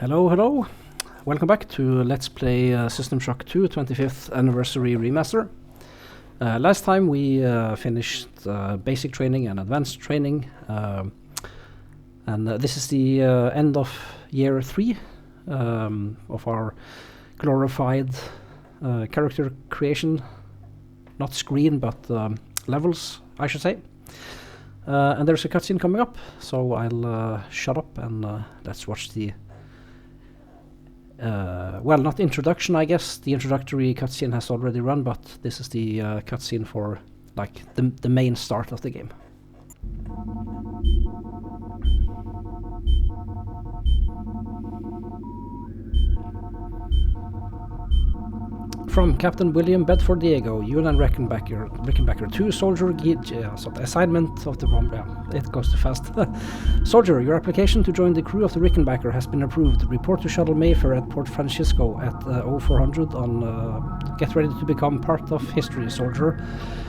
Hello, hello. Welcome back to Let's Play System Shock 2 25th Anniversary Remaster. Last time we finished basic training and advanced training, and this is the end of year 3 of our glorified character creation, not screen but levels, I should say. And there's a cutscene coming up, so I'll shut up and let's watch the well, not introduction, I guess. The introductory cutscene has already run, but this is the cutscene for like the main start of the game. From Captain William Bedford Diego, Yunan Rickenbacker 2, Soldier, so the assignment of the bomb, it goes too fast. Soldier, your application to join the crew of the Rickenbacker has been approved. Report to Shuttle Mayfair at Port Francisco at 0400 on get ready to become part of history, Soldier.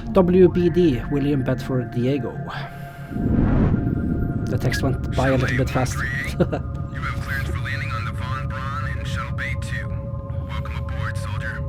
WBD, William Bedford Diego. The text went by a little bit fast. You have clearance for landing on the Von Braun in Shuttle Bay 2. Welcome aboard, soldier.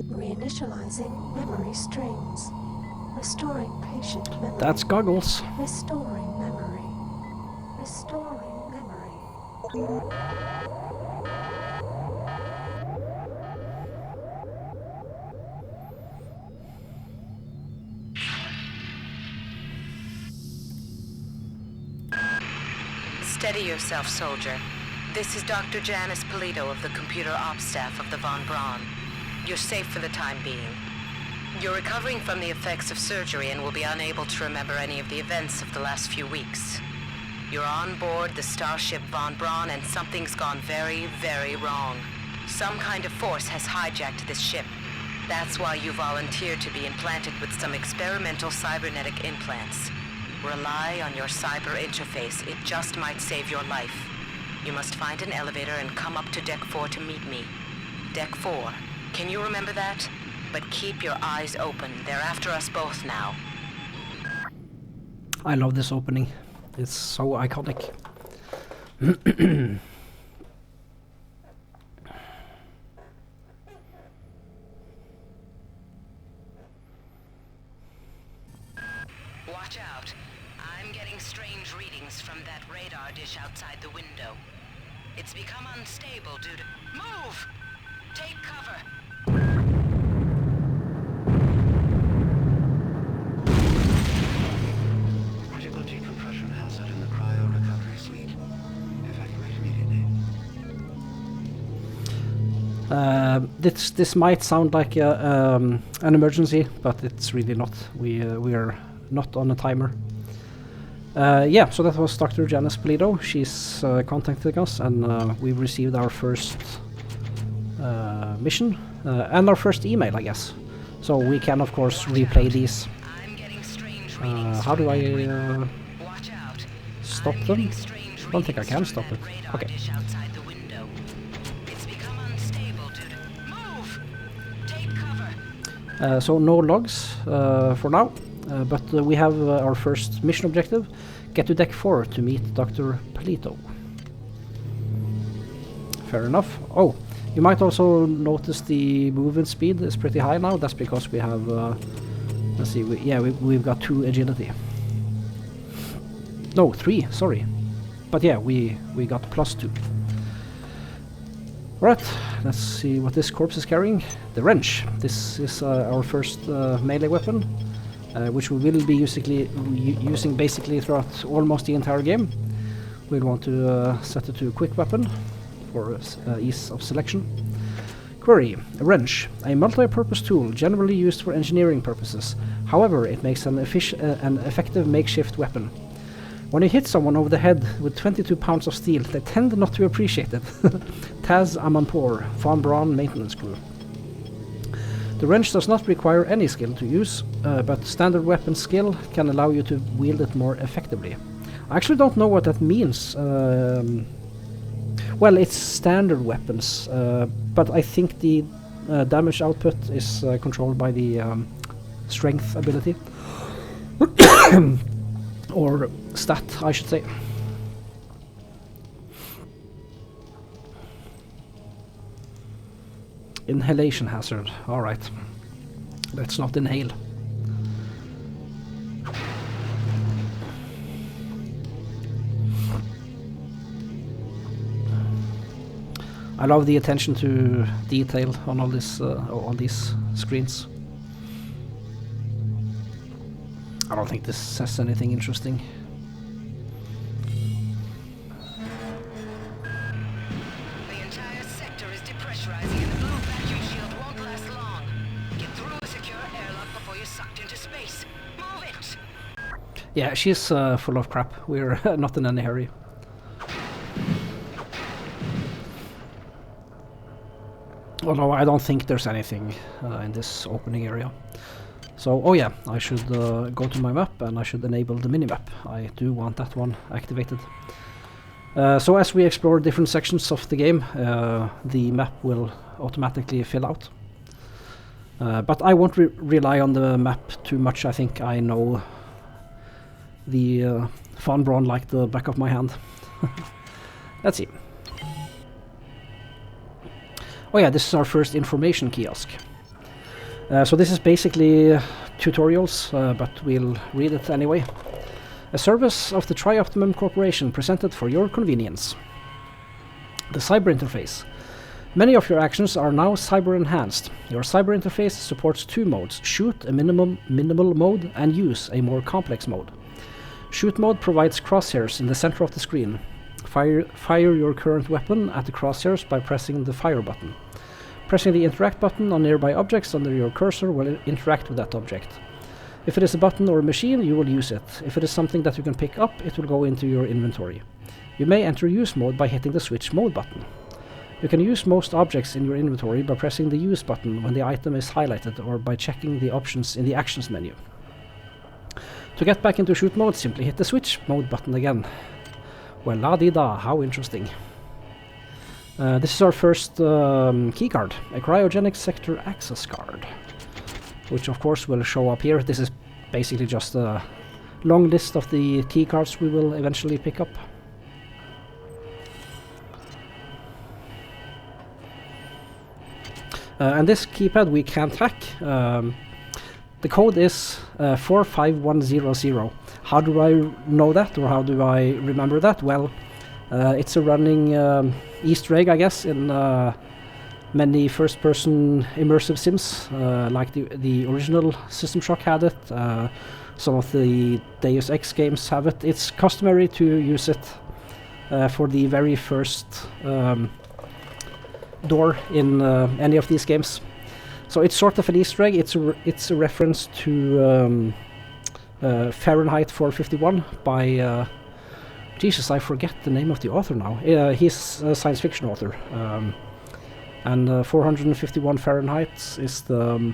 Reinitializing memory strings. Restoring patient memory. That's Goggles. Restoring memory. Restoring memory. Steady yourself, soldier. This is Dr. Janice Polito of the Computer Ops staff of the Von Braun. You're safe for the time being. You're recovering from the effects of surgery and will be unable to remember any of the events of the last few weeks. You're on board the starship Von Braun and something's gone very, very wrong. Some kind of force has hijacked this ship. That's why you volunteered to be implanted with some experimental cybernetic implants. Rely on your cyber interface. It just might save your life. You must find an elevator and come up to Deck 4 to meet me. Deck 4. Can you remember that? But keep your eyes open. They're after us both now. I love this opening. It's so iconic. Watch out. I'm getting strange readings from that radar dish outside the window. It's become unstable due to... Move! Take cover! Critical decompression hazard in the cryo recovery suite. Evacuate immediately. This might sound like an emergency, but it's really not. We are not on a timer. Yeah, so that was Dr. Janice Polito. She's contacting us, and we've received our first mission and our first email, I guess. So we can, of course, replay these. How do I stop them? I don't think I can stop it. Okay. So no logs for now, but we have our first mission objective. Get to Deck 4 to meet Dr. Polito. Fair enough. Oh, you might also notice the movement speed is pretty high now. That's because we have, let's see, we've got 2 agility. No, 3, sorry. But yeah, we got +2. Alright, let's see what this corpse is carrying. The wrench. This is our first melee weapon, which we will be using basically throughout almost the entire game. We'll want to set it to quick weapon for ease of selection. Query. A wrench. A multi-purpose tool generally used for engineering purposes. However, it makes an effective makeshift weapon. When you hit someone over the head with 22 pounds of steel, they tend not to appreciate it. Taz Amanpour, Von Braun maintenance crew. The wrench does not require any skill to use, but standard weapon skill can allow you to wield it more effectively. I actually don't know what that means. Well, it's standard weapons, but I think the damage output is controlled by the strength ability. Or stat, I should say. Inhalation hazard. Alright. Let's not inhale. I love the attention to detail on all this, on these screens. I don't think this says anything interesting. The entire sector is depressurizing and the blue vacuum shield won't last long. Get through a secure airlock before you're sucked into space. Move it! Yeah, she's full of crap. We're not in any hurry. Although I don't think there's anything in this opening area. So, oh yeah, I should go to my map and I should enable the minimap. I do want that one activated. So as we explore different sections of the game, the map will automatically fill out. But I won't rely on the map too much. I think I know the Von Braun like the back of my hand. Let's see. Oh yeah, this is our first information kiosk. So this is basically tutorials, but we'll read it anyway. A service of the Tri-Optimum Corporation presented for your convenience. The cyber interface. Many of your actions are now cyber enhanced. Your cyber interface supports two modes: shoot, a minimal mode, and use, a more complex mode. Shoot mode provides crosshairs in the center of the screen. Fire your current weapon at the crosshairs by pressing the fire button. Pressing the interact button on nearby objects under your cursor will interact with that object. If it is a button or a machine, you will use it. If it is something that you can pick up, it will go into your inventory. You may enter use mode by hitting the switch mode button. You can use most objects in your inventory by pressing the use button when the item is highlighted or by checking the options in the actions menu. To get back into shoot mode, simply hit the switch mode button again. Well, la-di-da, how interesting. This is our first keycard, a cryogenic sector access card, which of course will show up here. This is basically just a long list of the keycards we will eventually pick up. And this keypad we can't hack. The code is 45100. How do I know that, or how do I remember that? Well, it's a running Easter egg, I guess, in many first-person immersive sims, like the original System Shock had it. Some of the Deus Ex games have it. It's customary to use it for the very first door in any of these games. So it's sort of an Easter egg. It's a reference to Fahrenheit 451 by Jesus, I forget the name of the author now. He's a science fiction author, and 451 Fahrenheit is the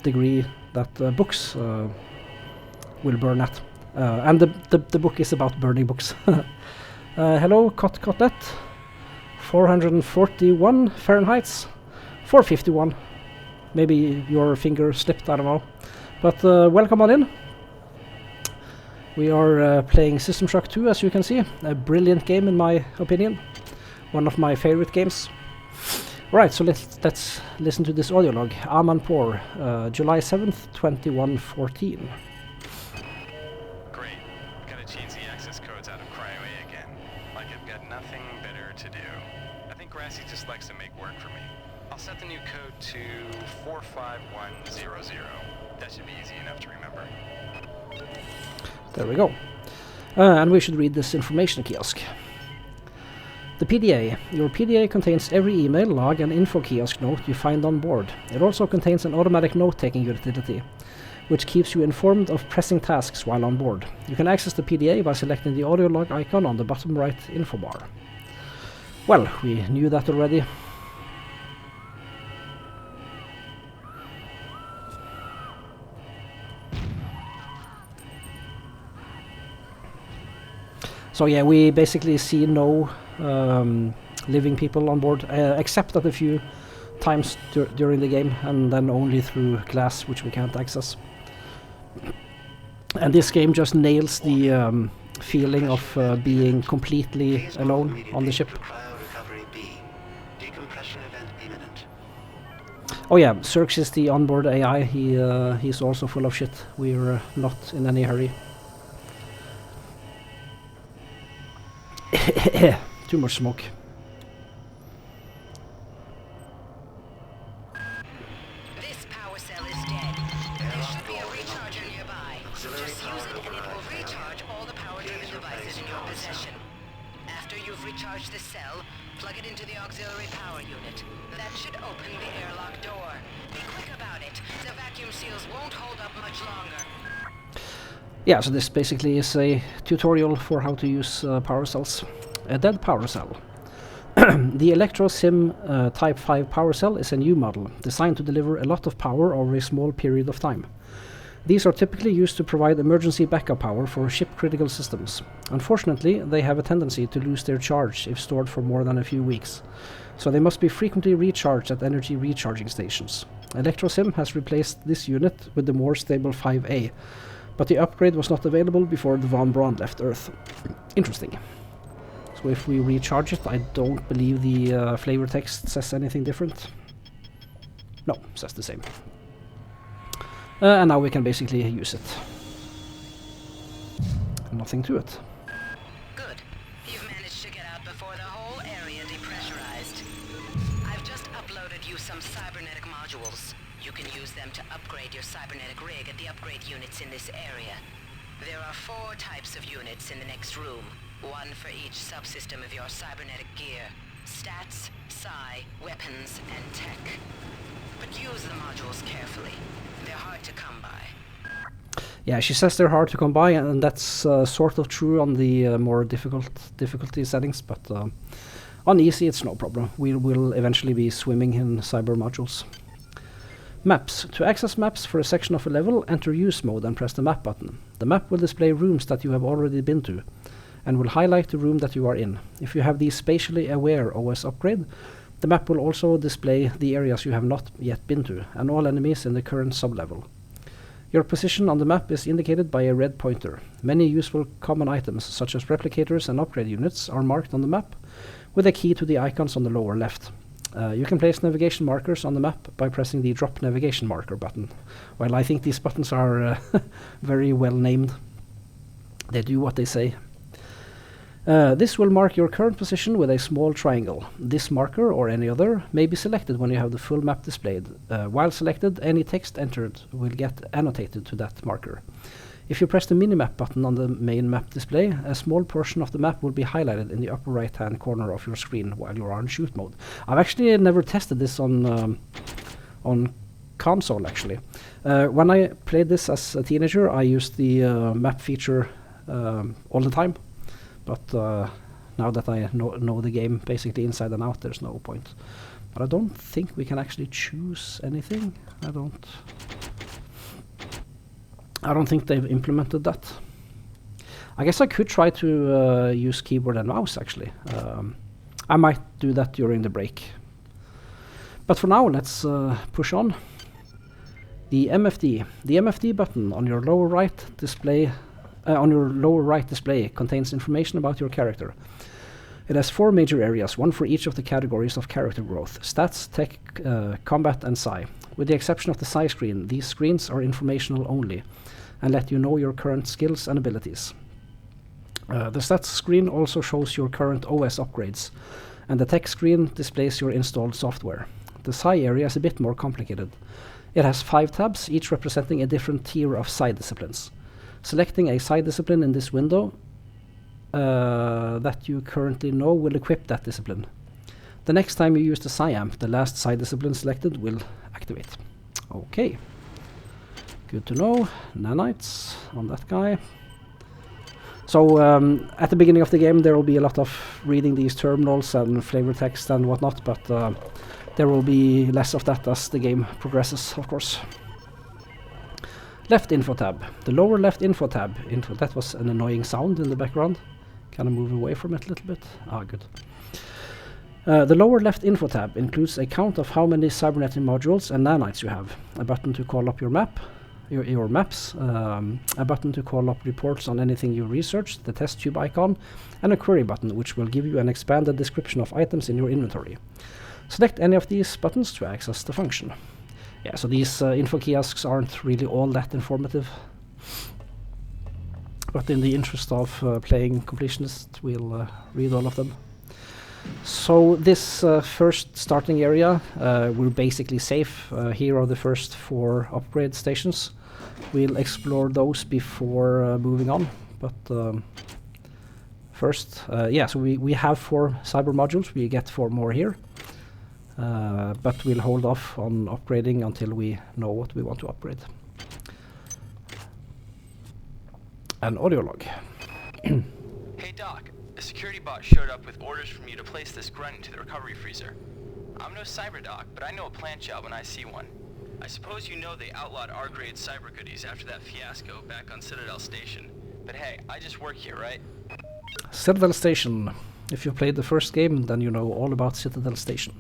degree that books will burn at, and the book is about burning books. Hello, Cotlet. 441 Fahrenheit, 451. Maybe your finger slipped, I don't know. But welcome on in. We are playing System Shock 2, as you can see. A brilliant game, in my opinion. One of my favorite games. Right, so let's listen to this audio log. Amanpour, July 7th, 2114. Great. Gotta change the access codes out of Cryo A again. Like I've got nothing better to do. I think Grassy just likes to make work for me. I'll set the new code to 45100. That should be easy enough to remember. There we go. And we should read this information kiosk. The PDA. Your PDA contains every email, log and info kiosk note you find on board. It also contains an automatic note-taking utility, which keeps you informed of pressing tasks while on board. You can access the PDA by selecting the audio log icon on the bottom right info bar. Well, we knew that already. So yeah, we basically see no living people on board, except at a few times during the game, and then only through glass, which we can't access. And this game just nails the feeling of being completely alone on the ship. Oh yeah, Cirx is the onboard AI. He's also full of shit. We're not in any hurry. Too much smoke. This power cell is dead. There should be a recharger nearby. Just use it and it will recharge all the power-driven devices in your possession. After you've recharged the cell, plug it into the auxiliary power unit. That should open the airlock door. Be quick about it. The vacuum seals won't hold up much longer. Yeah, so this basically is a tutorial for how to use power cells. A dead power cell. The Electro Sim Type 5 power cell is a new model, designed to deliver a lot of power over a small period of time. These are typically used to provide emergency backup power for ship-critical systems. Unfortunately, they have a tendency to lose their charge if stored for more than a few weeks, so they must be frequently recharged at energy recharging stations. ElectroSim has replaced this unit with the more stable 5A, but the upgrade was not available before the Von Braun left Earth. Interesting. So if we recharge it, I don't believe the flavor text says anything different. No, says the same. And now we can basically use it. Nothing to it. Good. You've managed to get out before the whole area depressurized. I've just uploaded you some cybernetic modules. You can use them to upgrade your cybernetic rig at the upgrade units in this area. There are 4 types of units in the next room. 1 for each subsystem of your cybernetic gear. Stats, psi, weapons, and tech. But use the modules carefully. They're hard to come by. Yeah, she says they're hard to come by, and that's sort of true on the more difficulty settings, but on easy it's no problem. We will eventually be swimming in cyber modules. Maps. To access maps for a section of a level, enter use mode and press the map button. The map will display rooms that you have already been to, and will highlight the room that you are in. If you have the spatially aware OS upgrade, the map will also display the areas you have not yet been to, and all enemies in the current sublevel. Your position on the map is indicated by a red pointer. Many useful common items, such as replicators and upgrade units, are marked on the map, with a key to the icons on the lower left. You can place navigation markers on the map by pressing the drop navigation marker button. Well, I think these buttons are very well named. They do what they say. This will mark your current position with a small triangle. This marker, or any other, may be selected when you have the full map displayed. While selected, any text entered will get annotated to that marker. If you press the minimap button on the main map display, a small portion of the map will be highlighted in the upper right-hand corner of your screen while you're on shoot mode. I've actually never tested this on console, actually. When I played this as a teenager, I used the map feature all the time. But now that I know the game basically inside and out, there's no point. But I don't think we can actually choose anything. I don't think they've implemented that. I guess I could try to use keyboard and mouse, actually. I might do that during the break. But for now, let's push on. The MFD. The MFD button on your lower right display contains information about your character. It has 4 major areas, 1 for each of the categories of character growth: stats, tech, combat, and psi. With the exception of the psi screen, these screens are informational only, and let you know your current skills and abilities. The stats screen also shows your current OS upgrades, and the tech screen displays your installed software. The psi area is a bit more complicated. It has 5 tabs, each representing a different tier of psi disciplines. Selecting a psi discipline in this window that you currently know will equip that discipline. The next time you use the Psi amp, the last Psi discipline selected will activate. Okay. Good to know. Nanites on that guy. So at the beginning of the game there will be a lot of reading these terminals and flavor text and whatnot, but there will be less of that as the game progresses, of course. Left info tab. The lower left info tab. That was an annoying sound in the background. Can I move away from it a little bit? Ah, good. The lower left info tab includes a count of how many cybernetic modules and nanites you have, a button to call up your map, your maps, a button to call up reports on anything you researched, the test tube icon, and a query button which will give you an expanded description of items in your inventory. Select any of these buttons to access the function. Yeah, so these info kiosks aren't really all that informative, but in the interest of playing completionist, we'll read all of them. So this first starting area, we're basically safe. Here are the first 4 upgrade stations. We'll explore those before moving on, but first, yeah, so we have 4 cyber modules. We get 4 more here, but we'll hold off on upgrading until we know what we want to upgrade. An audio log. Hey Doc, a security bot showed up with orders from you to place this grunt into the recovery freezer. I'm no cyber doc, but I know a plant job when I see one. I suppose you know they outlawed R-grade cyber goodies after that fiasco back on Citadel Station. But hey, I just work here, right? Citadel Station. If you played the first game, then you know all about Citadel Station.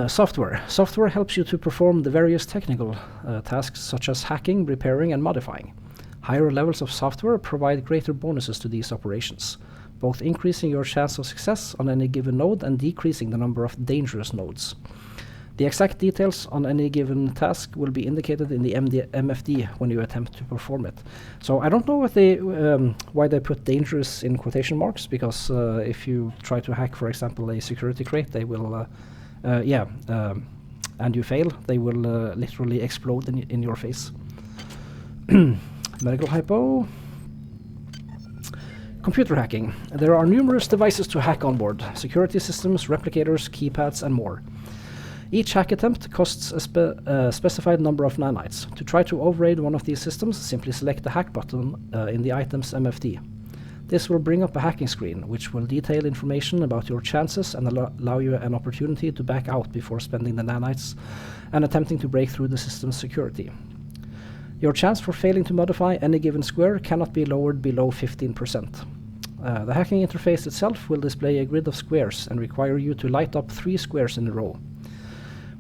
Software. Software helps you to perform the various technical tasks such as hacking, repairing, and modifying. Higher levels of software provide greater bonuses to these operations, both increasing your chance of success on any given node and decreasing the number of dangerous nodes. The exact details on any given task will be indicated in the MFD when you attempt to perform it. So I don't know what why they put dangerous in quotation marks, because if you try to hack, for example, a security crate, they will, and you fail, they will literally explode in your face. Medical hypo. Computer hacking. There are numerous devices to hack on board: security systems, replicators, keypads, and more. Each hack attempt costs a specified number of nanites. To try to override one of these systems, simply select the hack button in the item's MFD. This will bring up a hacking screen, which will detail information about your chances and allow you an opportunity to back out before spending the nanites and attempting to break through the system's security. Your chance for failing to modify any given square cannot be lowered below 15%. The hacking interface itself will display a grid of squares and require you to light up 3 squares in a row.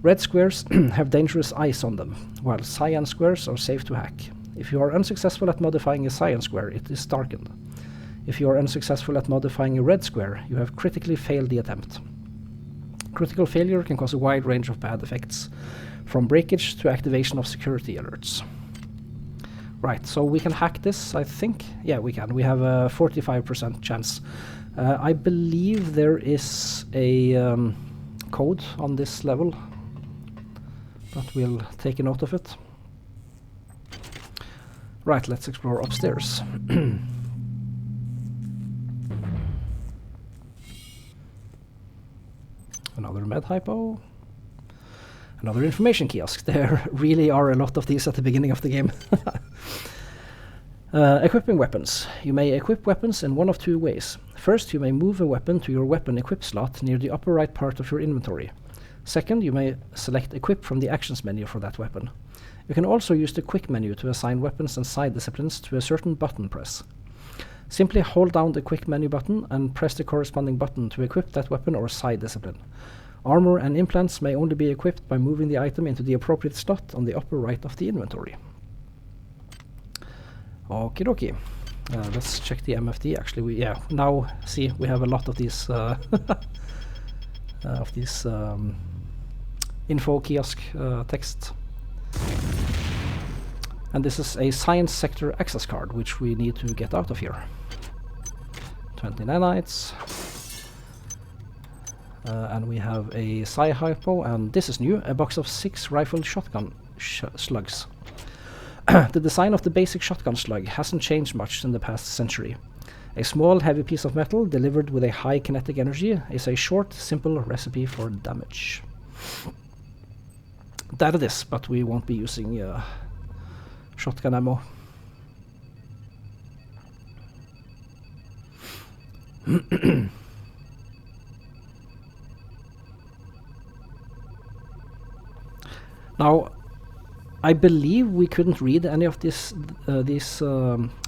Red squares have dangerous eyes on them, while cyan squares are safe to hack. If you are unsuccessful at modifying a cyan square, it is darkened. If you are unsuccessful at modifying a red square, you have critically failed the attempt. Critical failure can cause a wide range of bad effects, from breakage to activation of security alerts. Right, so we can hack this, I think. Yeah, we can. We have a 45% chance. I believe there is a code on this level, but we'll take a note of it. Right, let's explore upstairs. Another med hypo. Another information kiosk. There really are a lot of these at the beginning of the game. Equipping weapons. You may equip weapons in one of 2 ways. First, you may move a weapon to your weapon equip slot near the upper right part of your inventory. Second, you may select equip from the actions menu for that weapon. You can also use the quick menu to assign weapons and side disciplines to a certain button press. Simply hold down the quick menu button and press the corresponding button to equip that weapon or side discipline. Armor and implants may only be equipped by moving the item into the appropriate slot on the upper right of the inventory. Okie dokie. Let's check the MFD. Actually, now see, we have a lot of these info kiosk text. And this is a science sector access card, which we need to get out of here. 20 nanites. And we have a Psi hypo, and this is new, a box of 6 rifled shotgun slugs. The design of the basic shotgun slug hasn't changed much in the past century. A small, heavy piece of metal delivered with a high kinetic energy is a short, simple recipe for damage. That it is, but we won't be using shotgun ammo. Now, I believe we couldn't read any of these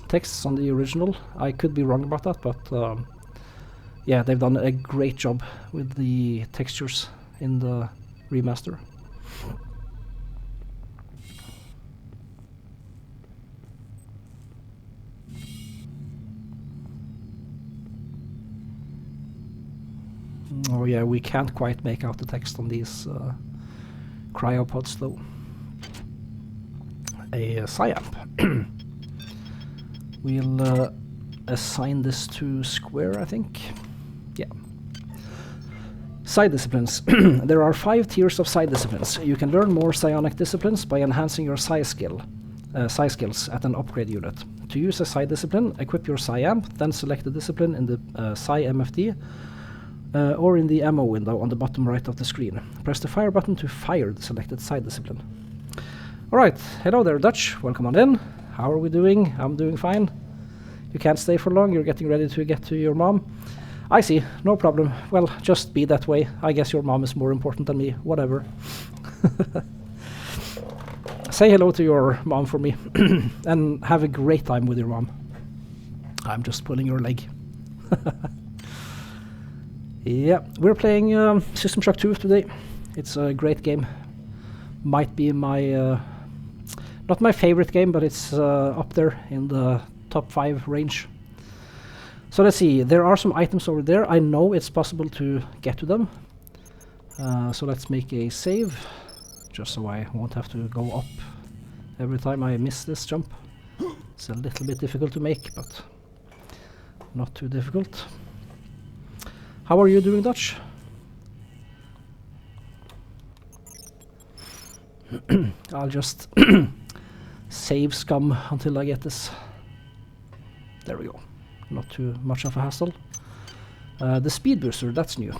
texts on the original. I could be wrong about that, but yeah, they've done a great job with the textures in the remaster. Oh yeah, we can't quite make out the text on these cryopods though. A SciAmp. We'll assign this to Square, I think. Yeah. Side disciplines. There are 5 tiers of side disciplines. You can learn more psionic disciplines by enhancing your psi skills at an upgrade unit. To use a side discipline, equip your SciAmp, then select the discipline in the Psi MFD or in the ammo window on the bottom right of the screen. Press the fire button to fire the selected side discipline. Alright, hello there Dutch, welcome on in. How are we doing? I'm doing fine. You can't stay for long, you're getting ready to get to your mom. I see, no problem. Well, just be that way. I guess your mom is more important than me, whatever. Say hello to your mom for me, and have a great time with your mom. I'm just pulling your leg. Yeah, we're playing System Shock 2 today. It's a great game. Might be my, not my favorite game, but it's up there in the top 5 range. So let's see, there are some items over there. I know it's possible to get to them. So let's make a save, just so I won't have to go up every time I miss this jump. It's a little bit difficult to make, but not too difficult. How are you doing, Dutch? I'll just save scum until I get this. There we go. Not too much of a hassle. The speed booster, that's new.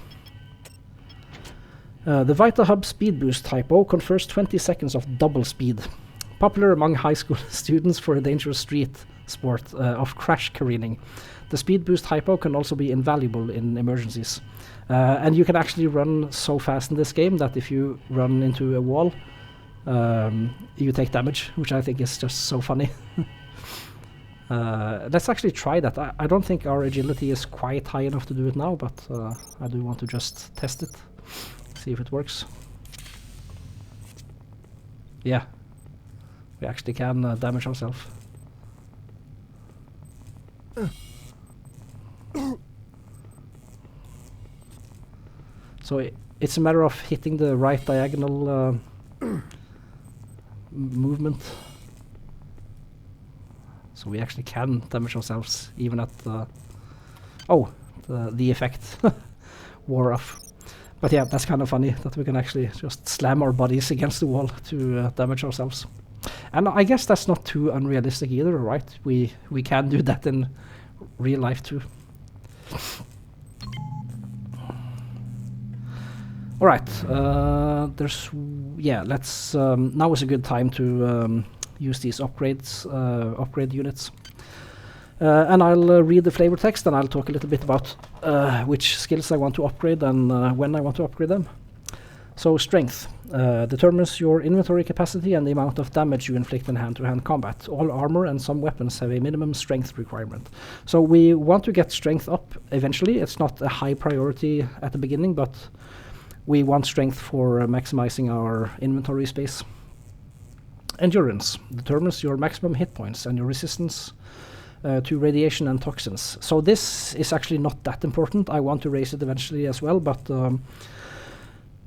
The Vita Hub Speed Boost typo confers 20 seconds of double speed. Popular among high school students for a dangerous street sport of crash careening. The speed boost hypo can also be invaluable in emergencies. And you can actually run so fast in this game that if you run into a wall, you take damage, which I think is just so funny. Let's actually try that. I don't think our agility is quite high enough to do it now, but I do want to just test it, see if it works. Yeah, we actually can damage ourselves. So it's a matter of hitting the right diagonal movement. So we actually can damage ourselves even at the... Oh, the effect wore off. But yeah, that's kind of funny that we can actually just slam our bodies against the wall to damage ourselves. And I guess that's not too unrealistic either, right? We can do that in real life too. Alright, let's... now is a good time to use these upgrades, upgrade units. And I'll read the flavor text and I'll talk a little bit about which skills I want to upgrade and when I want to upgrade them. So strength determines your inventory capacity and the amount of damage you inflict in hand-to-hand combat. All armor and some weapons have a minimum strength requirement. So we want to get strength up eventually. It's not a high priority at the beginning, but we want strength for maximizing our inventory space. Endurance determines your maximum hit points and your resistance to radiation and toxins. So this is actually not that important. I want to raise it eventually as well, but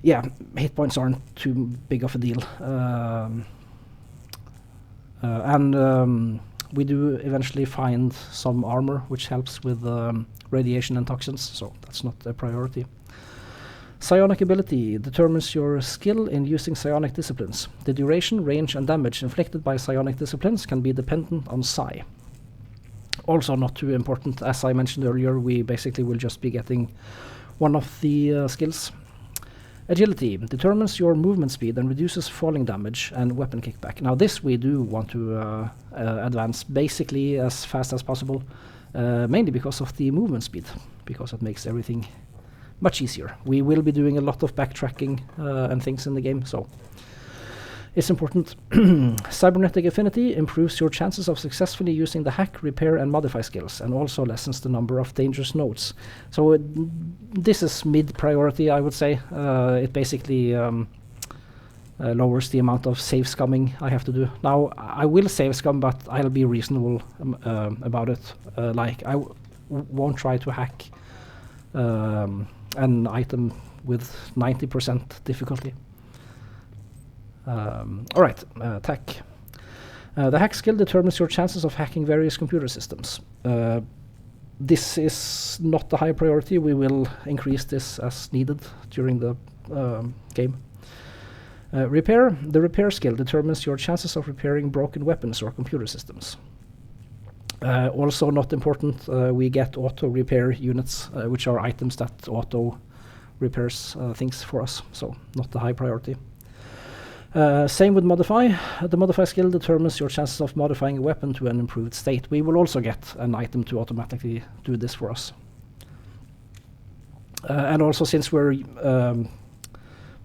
yeah, hit points aren't too big of a deal. And we do eventually find some armor which helps with radiation and toxins, so that's not a priority. Psionic ability determines your skill in using psionic disciplines. The duration, range, and damage inflicted by psionic disciplines can be dependent on psi. Also not too important, as I mentioned earlier, we basically will just be getting one of the skills. Agility determines your movement speed and reduces falling damage and weapon kickback. Now this we do want to advance basically as fast as possible, mainly because of the movement speed, because it makes everything much easier. We will be doing a lot of backtracking and things in the game, so it's important. Cybernetic affinity improves your chances of successfully using the hack, repair, and modify skills, and also lessens the number of dangerous nodes. So this is mid-priority, I would say. It basically lowers the amount of save scumming I have to do. Now, I will save scum, but I'll be reasonable about it. Like, I won't try to hack an item with 90% difficulty. Alright, tech. The hack skill determines your chances of hacking various computer systems. This is not a high priority. We will increase this as needed during the game. Repair. The repair skill determines your chances of repairing broken weapons or computer systems. Also not important, we get auto repair units, which are items that auto repairs things for us, so not a high priority. Same with modify. The modify skill determines your chances of modifying a weapon to an improved state. We will also get an item to automatically do this for us. And also, since we're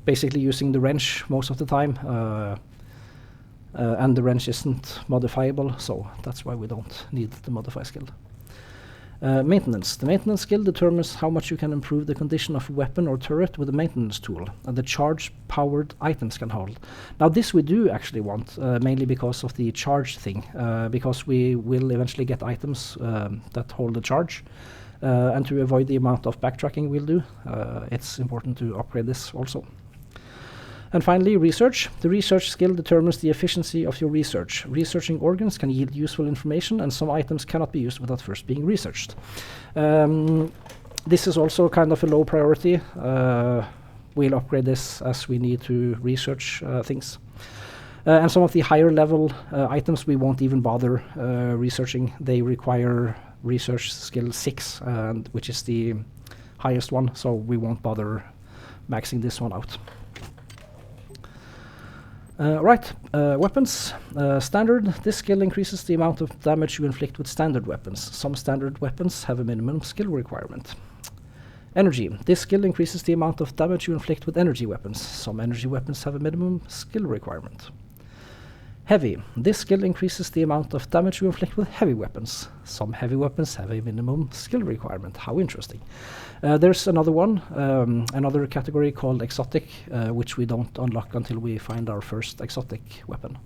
basically using the wrench most of the time, and the wrench isn't modifiable, so that's why we don't need the modify skill. Maintenance. The maintenance skill determines how much you can improve the condition of a weapon or turret with a maintenance tool, and the charge-powered items can hold. Now this we do actually want, mainly because of the charge thing, because we will eventually get items that hold a charge, and to avoid the amount of backtracking we'll do, it's important to upgrade this also. And finally, research. The research skill determines the efficiency of your research. Researching organs can yield useful information, and some items cannot be used without first being researched. This is also kind of a low priority. We'll upgrade this as we need to research things. And some of the higher level items we won't even bother researching. They require research skill 6, which is the highest one, so we won't bother maxing this one out. Weapons. Standard. This skill increases the amount of damage you inflict with standard weapons. Some standard weapons have a minimum skill requirement. Energy. This skill increases the amount of damage you inflict with energy weapons. Some energy weapons have a minimum skill requirement. Heavy. This skill increases the amount of damage you inflict with heavy weapons. Some heavy weapons have a minimum skill requirement. How interesting. There's another one, another category called exotic, which we don't unlock until we find our first exotic weapon.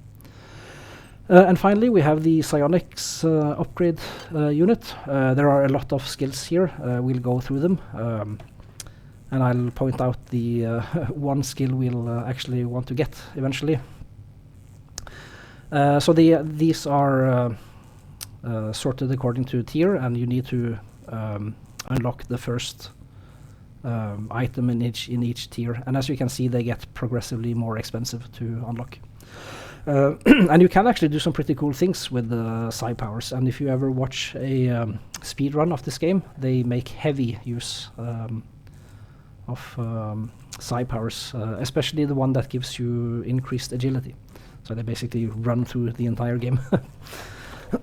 And finally, we have the psionics upgrade unit. There are a lot of skills here. We'll go through them. And I'll point out the one skill we'll actually want to get eventually. So these are sorted according to tier, and you need to unlock the first item in each tier. And as you can see, they get progressively more expensive to unlock. And you can actually do some pretty cool things with the psi powers. And if you ever watch a speed run of this game, they make heavy use of psi powers, especially the one that gives you increased agility. So they basically run through the entire game.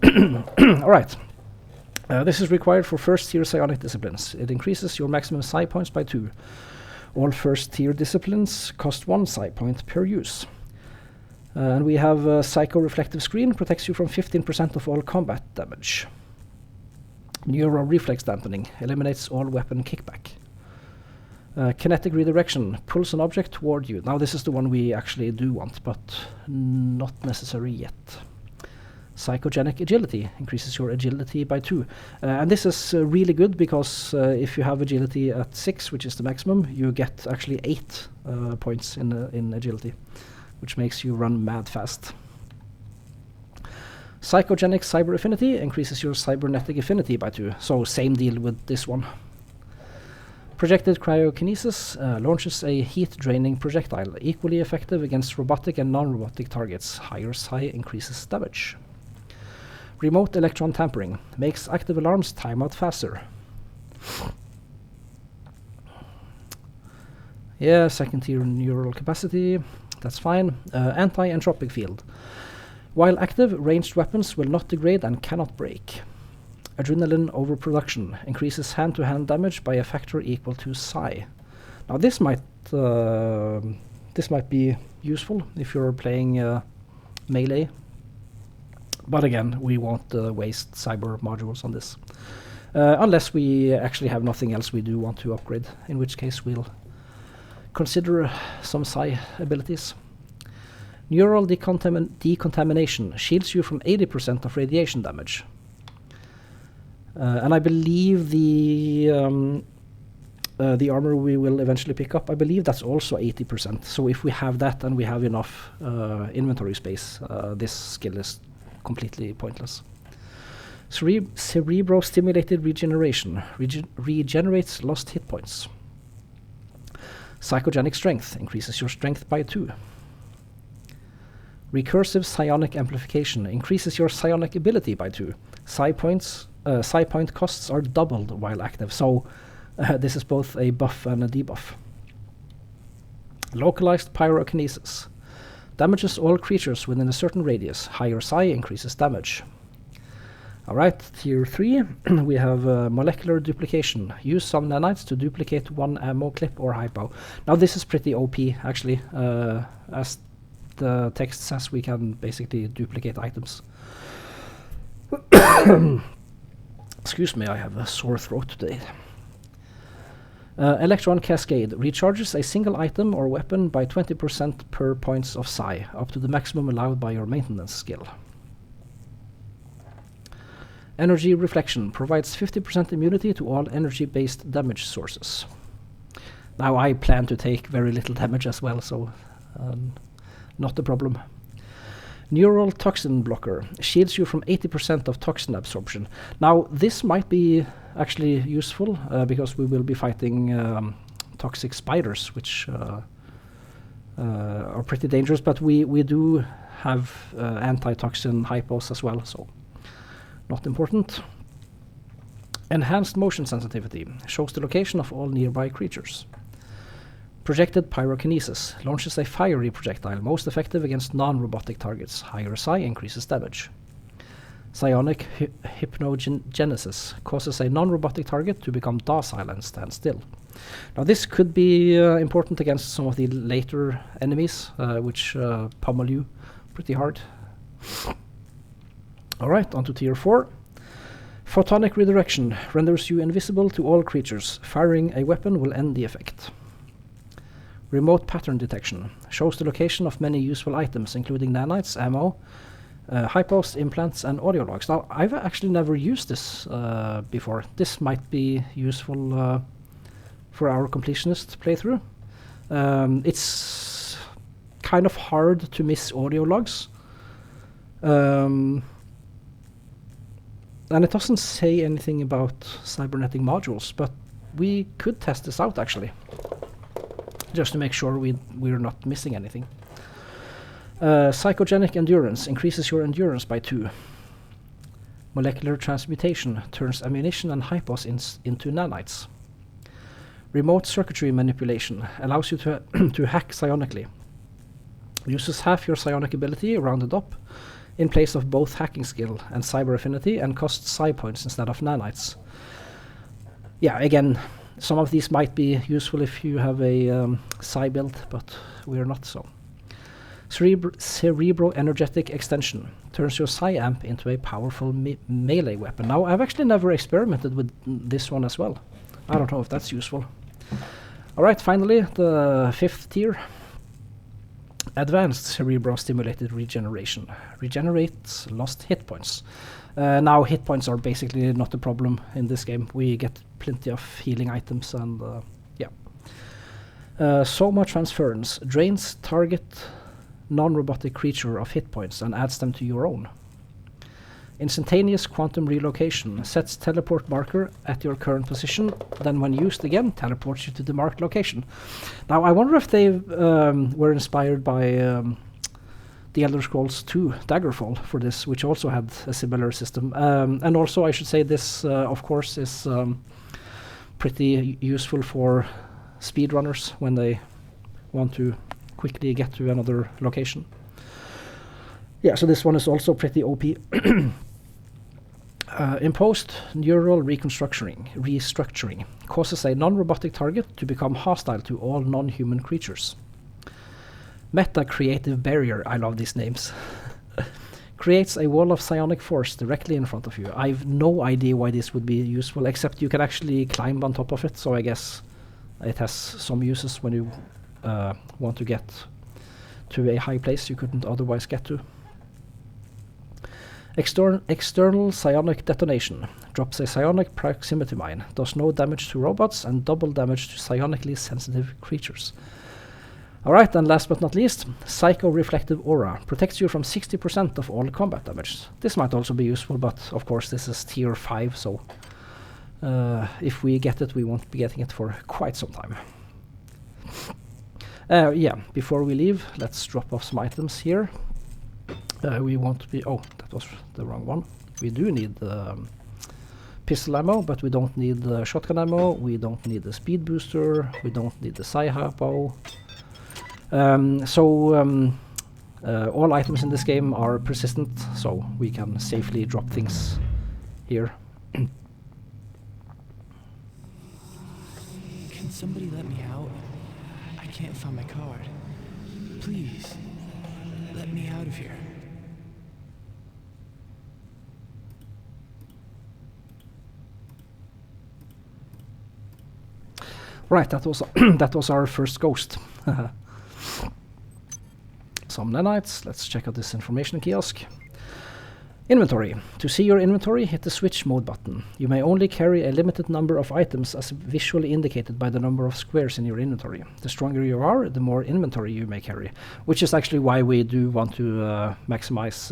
All right. This is required for first-tier psionic disciplines. It increases your maximum psi points by 2. All first-tier disciplines cost 1 psi point per use. And we have Psycho-Reflective Screen, protects you from 15% of all combat damage. Neuro-Reflex Dampening, eliminates all weapon kickback. Kinetic Redirection, pulls an object toward you. Now this is the one we actually do want, but not necessary yet. Psychogenic Agility, increases your agility by 2. And this is really good because if you have agility at 6, which is the maximum, you get actually 8 points in agility, which makes you run mad fast. Psychogenic Cyber Affinity increases your cybernetic affinity by 2. So same deal with this one. Projected cryokinesis launches a heat-draining projectile, equally effective against robotic and non-robotic targets. Higher psi increases damage. Remote electron tampering makes active alarms time out faster. Yeah, second tier neural capacity, that's fine. Anti-entropic field. While active, ranged weapons will not degrade and cannot break. Adrenaline overproduction increases hand-to-hand damage by a factor equal to psi. Now this might be useful if you're playing melee, but again, we won't waste cyber modules on this. Unless we actually have nothing else we do want to upgrade, in which case we'll consider some psi abilities. Neural decontamination shields you from 80% of radiation damage. And I believe the armor we will eventually pick up, I believe that's also 80%. So if we have that and we have enough inventory space, this skill is completely pointless. Cerebro-stimulated regeneration regenerates lost hit points. Psychogenic strength increases your strength by 2. Recursive psionic amplification increases your psionic ability by 2. Psi point costs are doubled while active, so this is both a buff and a debuff. Localized pyrokinesis damages all creatures within a certain radius. Higher psi increases damage. Alright, tier 3, we have molecular duplication. Use some nanites to duplicate one ammo clip or hypo. Now this is pretty OP actually, as the text says we can basically duplicate items. Excuse me, I have a sore throat today. Electron Cascade recharges a single item or weapon by 20% per points of psi, up to the maximum allowed by your maintenance skill. Energy Reflection provides 50% immunity to all energy-based damage sources. Now I plan to take very little damage as well, so not a problem. Neural Toxin Blocker shields you from 80% of toxin absorption. Now this might be actually useful because we will be fighting toxic spiders, which are pretty dangerous, but we do have anti-toxin hypos as well, so not important. Enhanced motion sensitivity shows the location of all nearby creatures. Projected pyrokinesis launches a fiery projectile, most effective against non-robotic targets. Higher psi increases damage. Psionic hypnogenesis causes a non-robotic target to become docile and stand still. Now this could be important against some of the later enemies, which pummel you pretty hard. Alright, on to tier 4. Photonic redirection renders you invisible to all creatures. Firing a weapon will end the effect. Remote pattern detection shows the location of many useful items, including nanites, ammo, hypos, implants, and audio logs. Now, I've actually never used this before. This might be useful for our completionist playthrough. It's kind of hard to miss audio logs. And it doesn't say anything about cybernetic modules, but we could test this out actually, just to make sure we're not missing anything. Psychogenic endurance increases your endurance by 2. Molecular transmutation turns ammunition and hypos into nanites. Remote circuitry manipulation allows you to hack psionically. Uses half your psionic ability rounded up in place of both hacking skill and cyber affinity, and costs psi points instead of nanites. Yeah, again, some of these might be useful if you have a psi build, but we're not so. Cerebro-energetic extension turns your psi amp into a powerful melee weapon. Now, I've actually never experimented with this one as well. I don't know if that's useful. Alright, finally, the 5th tier. Advanced cerebro-stimulated regeneration regenerates lost hit points. Now hit points are basically not a problem in this game. We get plenty of healing items and yeah. Soma transference drains target non-robotic creature of hit points and adds them to your own. Instantaneous quantum relocation sets teleport marker at your current position, then when used again, teleports you to the marked location. Now, I wonder if they were inspired by the Elder Scrolls 2 Daggerfall for this, which also had a similar system. And also, I should say this, of course, is pretty useful for speedrunners when they want to quickly get to another location. Yeah, so this one is also pretty OP. Imposed neural restructuring causes a non-robotic target to become hostile to all non-human creatures. Meta creative barrier, I love these names, creates a wall of psionic force directly in front of you. I've no idea why this would be useful, except you can actually climb on top of it, so I guess it has some uses when you want to get to a high place you couldn't otherwise get to. External psionic detonation drops a psionic proximity mine, does no damage to robots and double damage to psionically sensitive creatures. Alright, and last but not least, Psycho-Reflective Aura protects you from 60% of all combat damage. This might also be useful, but of course this is tier 5, so if we get it, we won't be getting it for quite some time. Yeah, before we leave, let's drop off some items here. We want to be... oh, that was the wrong one. We do need pistol ammo, but we don't need the shotgun ammo, we don't need the speed booster, we don't need the Sci-Ha bow. All items in this game are persistent, so we can safely drop things here. Can somebody let me out? I can't find my card. Please, let me out of here. Right, that was that was our first ghost. Some nanites. Let's check out this information kiosk. Inventory. To see your inventory, hit the switch mode button. You may only carry a limited number of items as visually indicated by the number of squares in your inventory. The stronger you are, the more inventory you may carry, which is actually why we do want to maximize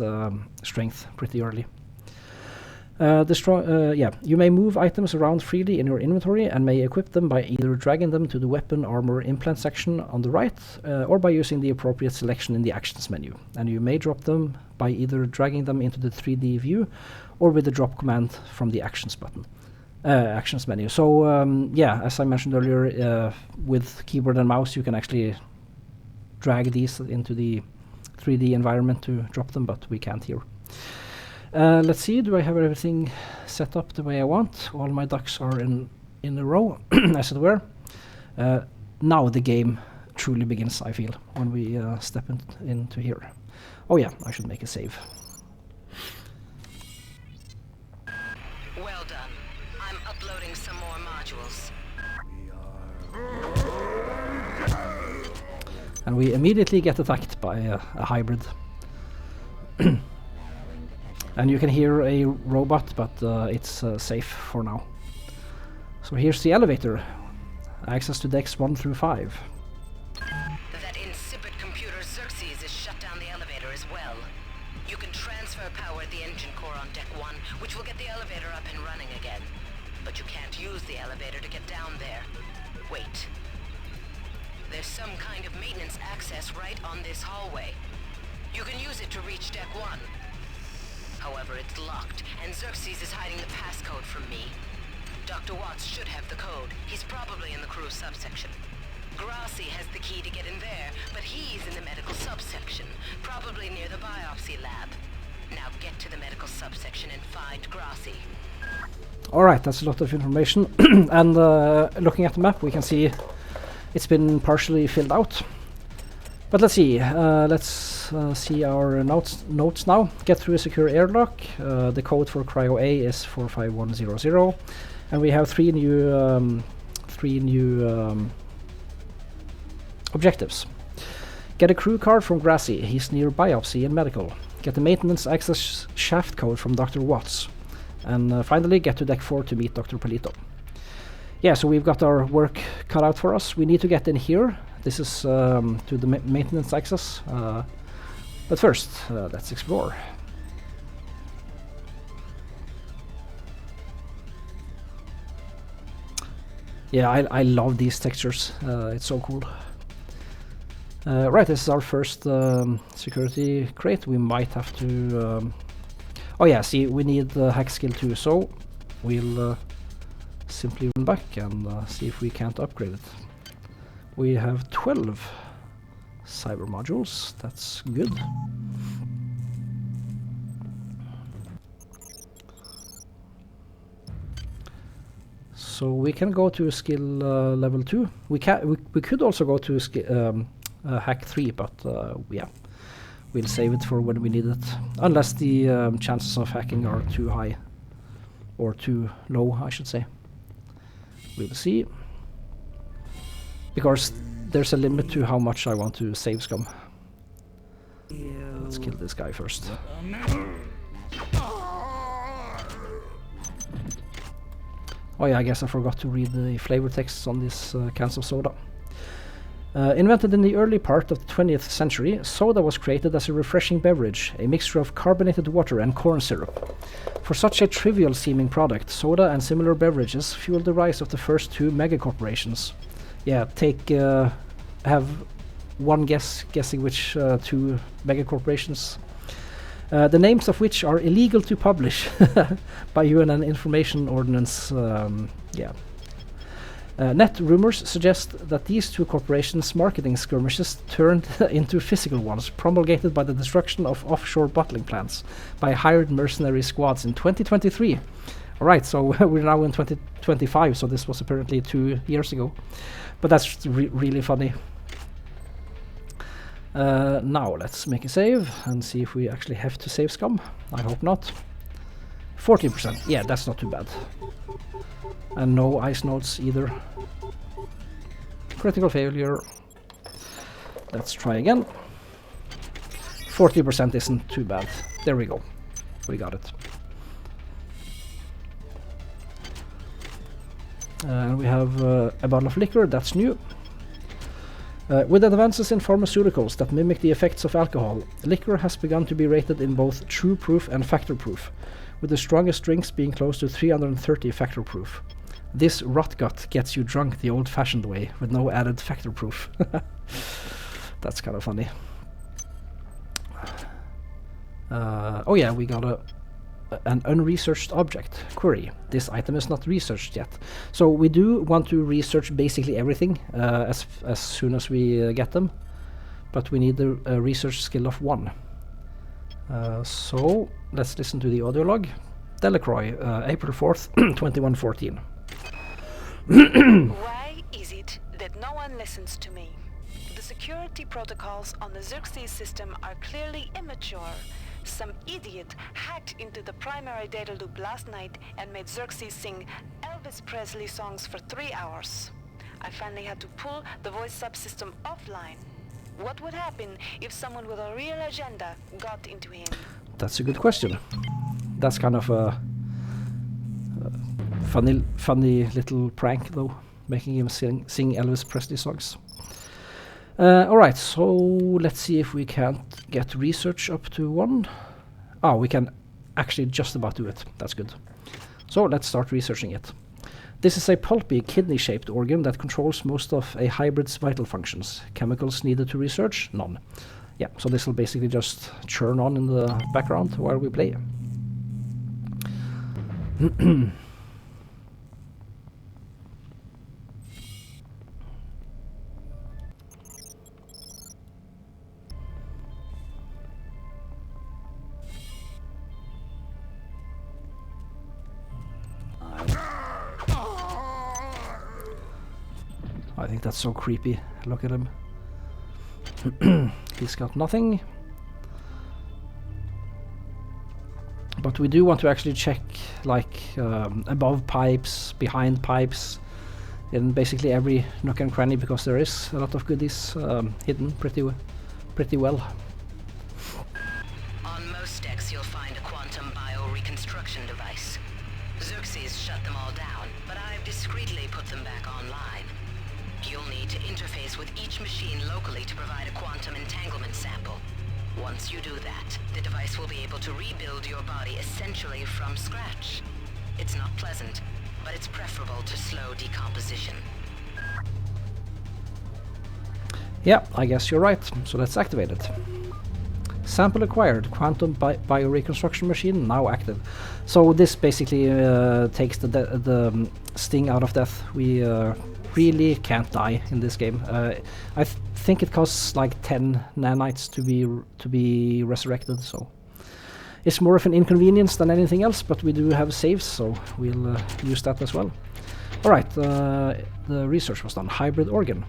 strength pretty early. You may move items around freely in your inventory and may equip them by either dragging them to the weapon armor implant section on the right or by using the appropriate selection in the actions menu. And you may drop them by either dragging them into the 3D view or with the drop command from the actions button. Actions menu. So yeah, as I mentioned earlier, with keyboard and mouse you can actually drag these into the 3D environment to drop them, but we can't here. Let's see, do I have everything set up the way I want? All my ducks are in a row, as it were. Now the game truly begins, I feel, when we step into here. Oh yeah, I should make a save. Well done. I'm uploading some more modules. And we immediately get attacked by a hybrid. And you can hear a robot, but it's safe for now. So here's the elevator. Access to decks 1 through 5. That insipid computer Xerxes has shut down the elevator as well. You can transfer power at the engine core on deck 1, which will get the elevator up and running again. But you can't use the elevator to get down there. Wait. There's some kind of maintenance access right on this hallway. You can use it to reach deck 1. However, it's locked, and Xerxes is hiding the passcode from me. Dr. Watts should have the code. He's probably in the crew subsection. Grassi has the key to get in there, but he's in the medical subsection, probably near the biopsy lab. Now get to the medical subsection and find Grassi. Alright, that's a lot of information. And looking at the map, we can see it's been partially filled out. But let's see. Let's see our notes now. Get through a secure airlock. The code for Cryo A is 45100, and we have three new objectives. Get a crew card from Grassi. He's near biopsy and medical. Get the maintenance access shaft code from Dr. Watts, and finally get to deck 4 to meet Dr. Polito. Yeah, so we've got our work cut out for us. We need to get in here. This is to the maintenance access. But first, let's explore. Yeah, I love these textures. It's so cool. Right, this is our first security crate. We might have to... oh yeah, see, we need hack skill 2, so we'll simply run back and see if we can't upgrade it. We have 12 cyber modules. That's good. So we can go to skill level 2. We could also go to hack 3, but yeah, we'll save it for when we need it. Unless the chances of hacking are too high, or too low, I should say. We'll see. Because there's a limit to how much I want to save scum. Let's kill this guy first. Oh yeah, I guess I forgot to read the flavor texts on this cans of soda. Invented in the early part of the 20th century, soda was created as a refreshing beverage, a mixture of carbonated water and corn syrup. For such a trivial-seeming product, soda and similar beverages fueled the rise of the first two megacorporations. Yeah, have one guessing which two megacorporations. The names of which are illegal to publish by UN and Information Ordinance. Yeah. Net rumors suggest that these two corporations' marketing skirmishes turned into physical ones, promulgated by the destruction of offshore bottling plants by hired mercenary squads in 2023. Alright, so we're now in 2025, so this was apparently 2 years ago. But that's really funny. Now let's make a save and see if we actually have to save scum. I hope not. 14%, yeah, that's not too bad. And no ice notes either. Critical failure. Let's try again. 40% isn't too bad. There we go. We got it. And we have a bottle of liquor, that's new. With advances in pharmaceuticals that mimic the effects of alcohol, liquor has begun to be rated in both true proof and factor proof, with the strongest drinks being close to 330 factor proof. This rot gut gets you drunk the old-fashioned way, with no added factor proof. That's kind of funny. Oh yeah, we got an unresearched object. Query. This item is not researched yet. So we do want to research basically everything as soon as we get them. But we need a research skill of 1. So let's listen to the audio log. Delacroix, April 4th, 2114. Why is it that no one listens to me? The security protocols on the Xerxes system are clearly immature. Some idiot hacked into the primary data loop last night and made Xerxes sing Elvis Presley songs for 3 hours. I finally had to pull the voice subsystem offline. What would happen if someone with a real agenda got into him? That's a good question. That's kind of a funny little prank, though, making him sing Elvis Presley songs. Alright, so let's see if we can't get research up to 1. Oh, we can actually just about do it. That's good. So let's start researching it. This is a pulpy, kidney-shaped organ that controls most of a hybrid's vital functions. Chemicals needed to research? None. Yeah, so this will basically just churn on in the background while we play. I think that's so creepy. Look at him. He's got nothing. But we do want to actually check, like, above pipes, behind pipes, in basically every nook and cranny, because there is a lot of goodies hidden pretty well. On most decks you'll find a quantum bioreconstruction device. Xerxes shut them all down, but I've discreetly put them back online. You'll need to interface with each machine locally to provide a quantum entanglement sample. Once you do that, the device will be able to rebuild your body essentially from scratch. It's not pleasant, but it's preferable to slow decomposition. Yeah, I guess you're right. So let's activate it. Sample acquired. Quantum bioreconstruction machine now active. So this basically takes the sting out of death. We really can't die in this game. I think it costs like 10 nanites to be resurrected. So it's more of an inconvenience than anything else. But we do have saves, so we'll use that as well. All right. The research was done. Hybrid organ.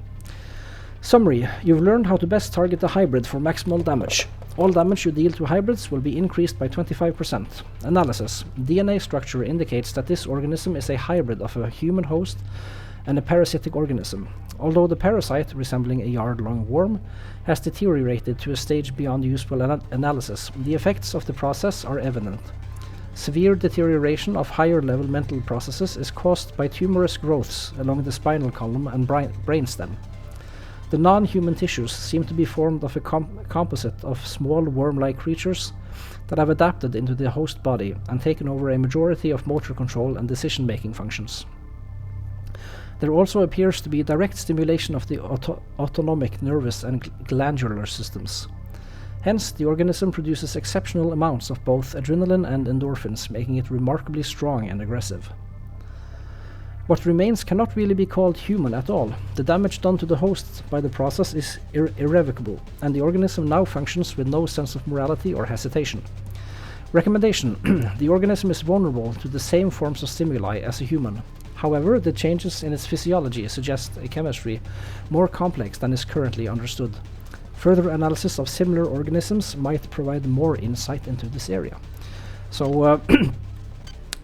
Summary. You've learned how to best target the hybrid for maximal damage. All damage you deal to hybrids will be increased by 25%. Analysis. DNA structure indicates that this organism is a hybrid of a human host and a parasitic organism. Although the parasite, resembling a yard-long worm, has deteriorated to a stage beyond useful analysis, the effects of the process are evident. Severe deterioration of higher-level mental processes is caused by tumorous growths along the spinal column and brainstem. The non-human tissues seem to be formed of a composite of small worm-like creatures that have adapted into the host body and taken over a majority of motor control and decision-making functions. There also appears to be direct stimulation of the autonomic nervous and glandular systems. Hence, the organism produces exceptional amounts of both adrenaline and endorphins, making it remarkably strong and aggressive. What remains cannot really be called human at all. The damage done to the host by the process is irrevocable, and the organism now functions with no sense of morality or hesitation. Recommendation. The organism is vulnerable to the same forms of stimuli as a human. However, the changes in its physiology suggest a chemistry more complex than is currently understood. Further analysis of similar organisms might provide more insight into this area. So,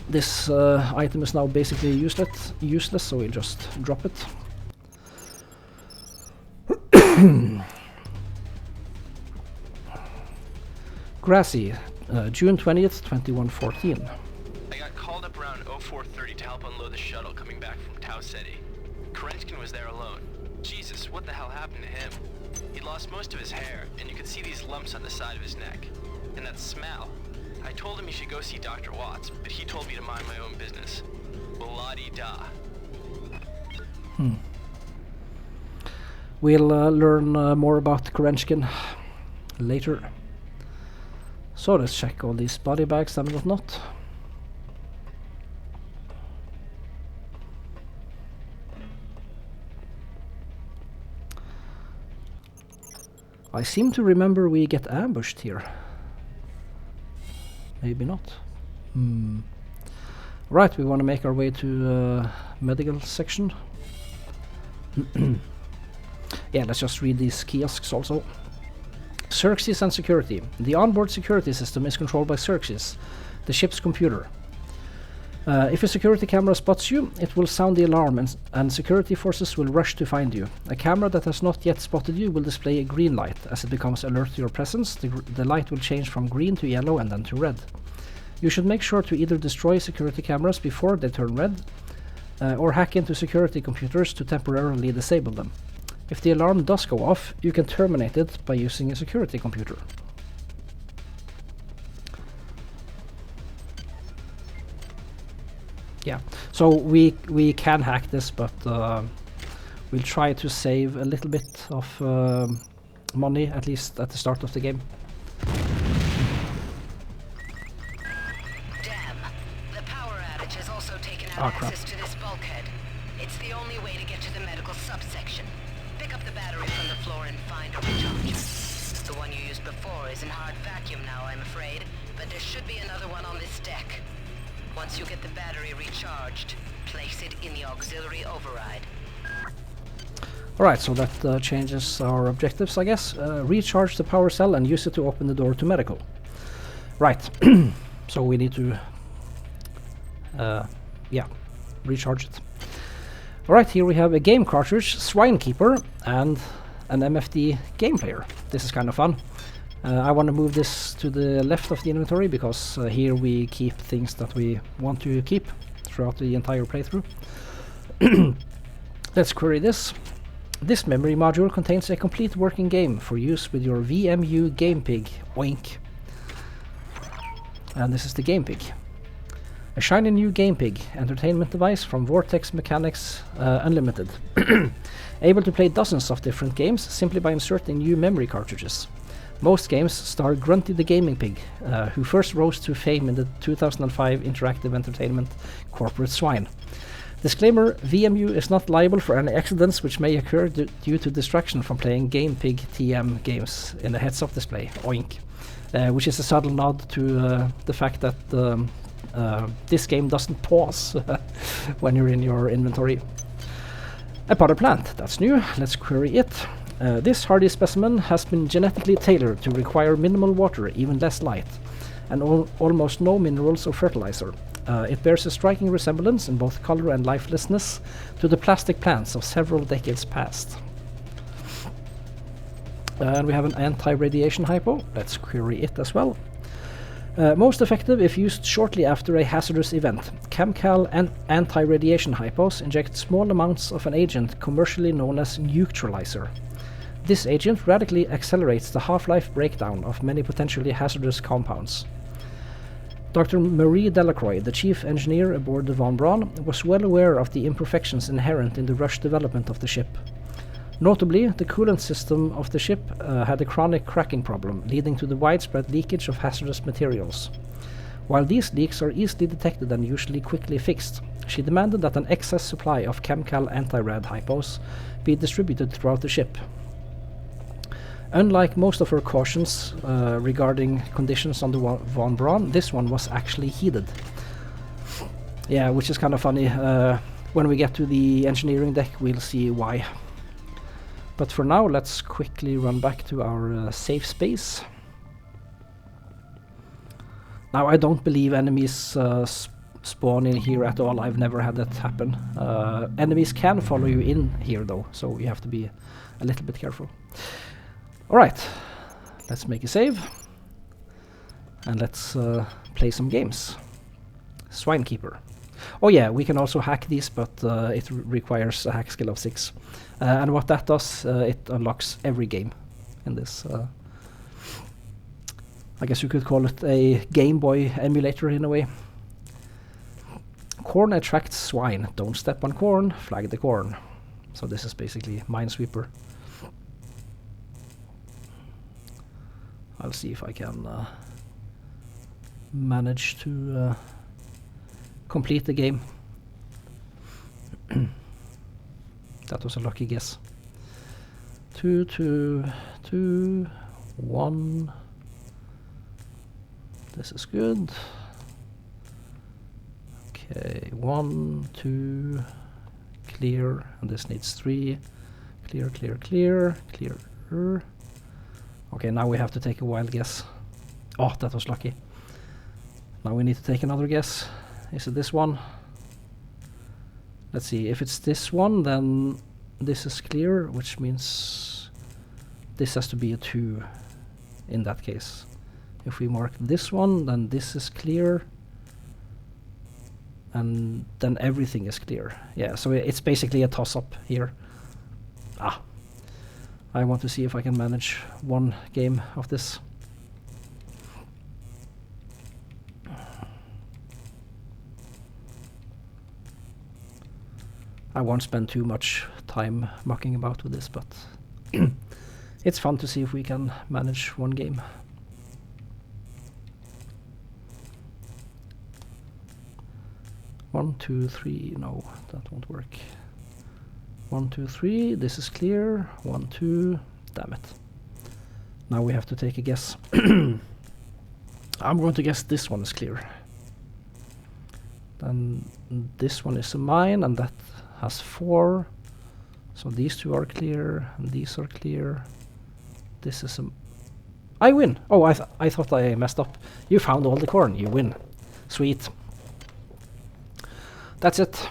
this item is now basically useless, so we'll just drop it. Grassy, June 20th, 2114. I got called up around 0430 to help unload the shuttle coming back from Tau Ceti. Kerenskin was there alone. Jesus, what the hell happened to him? He'd lost most of his hair, and you could see these lumps on the side of his neck. And that smell. I told him he should go see Dr. Watts, but he told me to mind my own business. La-di-da. We'll learn more about Kerenskin later. So let's check all these body bags and whatnot. I seem to remember we get ambushed here. Maybe not. Right, we want to make our way to medical section. Yeah, let's just read these kiosks also. Xerxes and security. The onboard security system is controlled by Xerxes, the ship's computer. If a security camera spots you, it will sound the alarm and security forces will rush to find you. A camera that has not yet spotted you will display a green light. As it becomes alert to your presence, the light will change from green to yellow and then to red. You should make sure to either destroy security cameras before they turn red, or hack into security computers to temporarily disable them. If the alarm does go off, you can terminate it by using a security computer. Yeah, so we can hack this, but we'll try to save a little bit of money, at least at the start of the game. Damn. The power outage has also taken out access to this bulkhead. It's the only way to get to the medical subsection. Pick up the battery from the floor and find a recharge. The one you used before is in hard vacuum now, I'm afraid, but there should be another one on this deck. Once you get the battery recharged, place it in the auxiliary override. Alright, so that changes our objectives, I guess. Recharge the power cell and use it to open the door to medical. Right, so we need to, yeah, recharge it. Alright, here we have a game cartridge, Swinekeeper, and an MFD game player. This is kind of fun. I want to move this to the left of the inventory because here we keep things that we want to keep throughout the entire playthrough. Let's query this. This memory module contains a complete working game for use with your VMU GamePig, Oink. And this is the GamePig. A shiny new GamePig entertainment device from Vortex Mechanics Unlimited. Able to play dozens of different games simply by inserting new memory cartridges. Most games star Grunty the Gaming Pig, who first rose to fame in the 2005 interactive entertainment corporate Swine. Disclaimer, VMU is not liable for any accidents which may occur due to distraction from playing GamePig TM games in the heads-up display, Oink, which is a subtle nod to the fact that this game doesn't pause when you're in your inventory. A potter plant, that's new, let's query it. This hardy specimen has been genetically tailored to require minimal water, even less light, and almost no minerals or fertilizer. It bears a striking resemblance in both color and lifelessness to the plastic plants of several decades past. And we have an anti-radiation hypo, let's query it as well. Most effective if used shortly after a hazardous event. Chemical and anti-radiation hypos inject small amounts of an agent commercially known as neutralizer. This agent radically accelerates the half-life breakdown of many potentially hazardous compounds. Dr. Marie Delacroix, the chief engineer aboard the Von Braun, was well aware of the imperfections inherent in the rushed development of the ship. Notably, the coolant system of the ship had a chronic cracking problem, leading to the widespread leakage of hazardous materials. While these leaks are easily detected and usually quickly fixed, she demanded that an excess supply of chemical anti-rad hypos be distributed throughout the ship. Unlike most of her cautions regarding conditions on the Von Braun, this one was actually heeded. Yeah, which is kind of funny. When we get to the engineering deck, we'll see why. But for now, let's quickly run back to our safe space. Now, I don't believe enemies spawn in here at all. I've never had that happen. Enemies can follow you in here, though, so you have to be a little bit careful. Alright, let's make a save. And let's play some games. Swinekeeper. Oh yeah, we can also hack these, but it requires a hack skill of 6. And what that does, it unlocks every game in this. I guess you could call it a Game Boy emulator in a way. Corn attracts swine. Don't step on corn, flag the corn. So this is basically Minesweeper. I'll see if I can manage to complete the game. That was a lucky guess. 2, 2, 2, 1. This is good. Okay, 1, 2, clear, and this needs 3. Clear, clear, clear, clear. Okay, now we have to take a wild guess. Oh, that was lucky. Now we need to take another guess. Is it this one? Let's see, if it's this one, then this is clear, which means this has to be a 2 in that case. If we mark this one, then this is clear, and then everything is clear. Yeah, so it's basically a toss-up here. I want to see if I can manage one game of this. I won't spend too much time mucking about with this, but it's fun to see if we can manage one game. One, 2, 3, no, that won't work. 1, 2, 3, this is clear. 1, 2, damn it. Now we have to take a guess. I'm going to guess this one is clear. Then this one is a mine, and that has 4. So these two are clear, and these are clear. This is a... I win! Oh, I thought I messed up. You found all the corn, you win. Sweet. That's it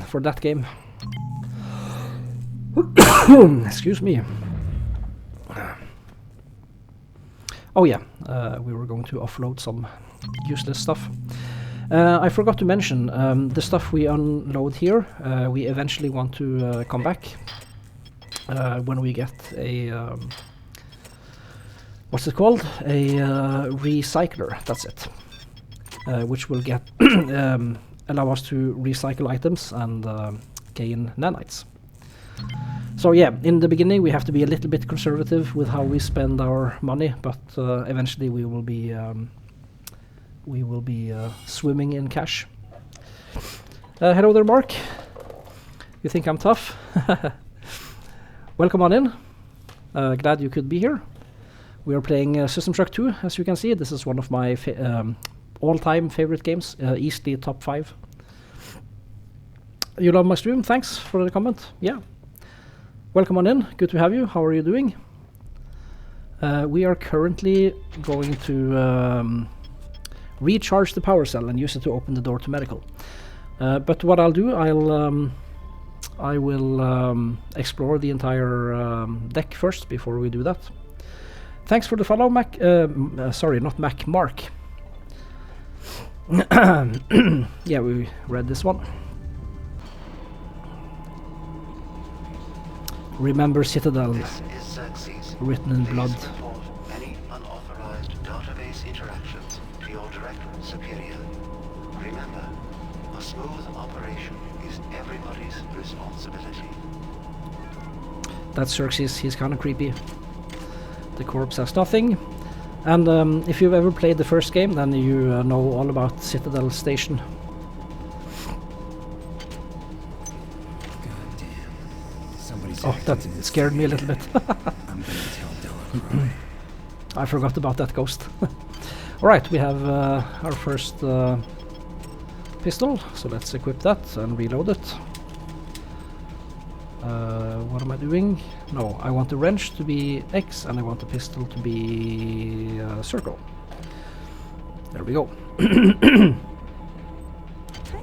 for that game. Excuse me. Oh yeah, we were going to offload some useless stuff. I forgot to mention, the stuff we unload here, we eventually want to come back when we get a... what's it called? A recycler, that's it. which will get allow us to recycle items and gain nanites. So yeah, in the beginning we have to be a little bit conservative with how we spend our money, but eventually we will be swimming in cash. Hello there, Mark. You think I'm tough? Welcome on in. Glad you could be here. We are playing System Shock 2, as you can see. This is one of my all-time favorite games, easily top 5. You love my stream? Thanks for the comment. Yeah. Welcome on in. Good to have you. How are you doing? We are currently going to recharge the power cell and use it to open the door to medical. But what I'll do, I will explore the entire deck first before we do that. Thanks for the follow, Mac. Sorry, not Mac, Mark. Yeah, we read this one. Remember Citadel, written in blood. Report any unauthorized database interactions to your direct superior. Remember, a smooth operation is everybody's responsibility. That's Xerxes, he's kind of creepy. The corpse has nothing. And if you've ever played the first game, then you know all about Citadel Station. Oh, that scared me a little bit. I forgot about that ghost. Alright, we have our first pistol, so let's equip that and reload it. What am I doing? No, I want the wrench to be X and I want the pistol to be circle. There we go. Hi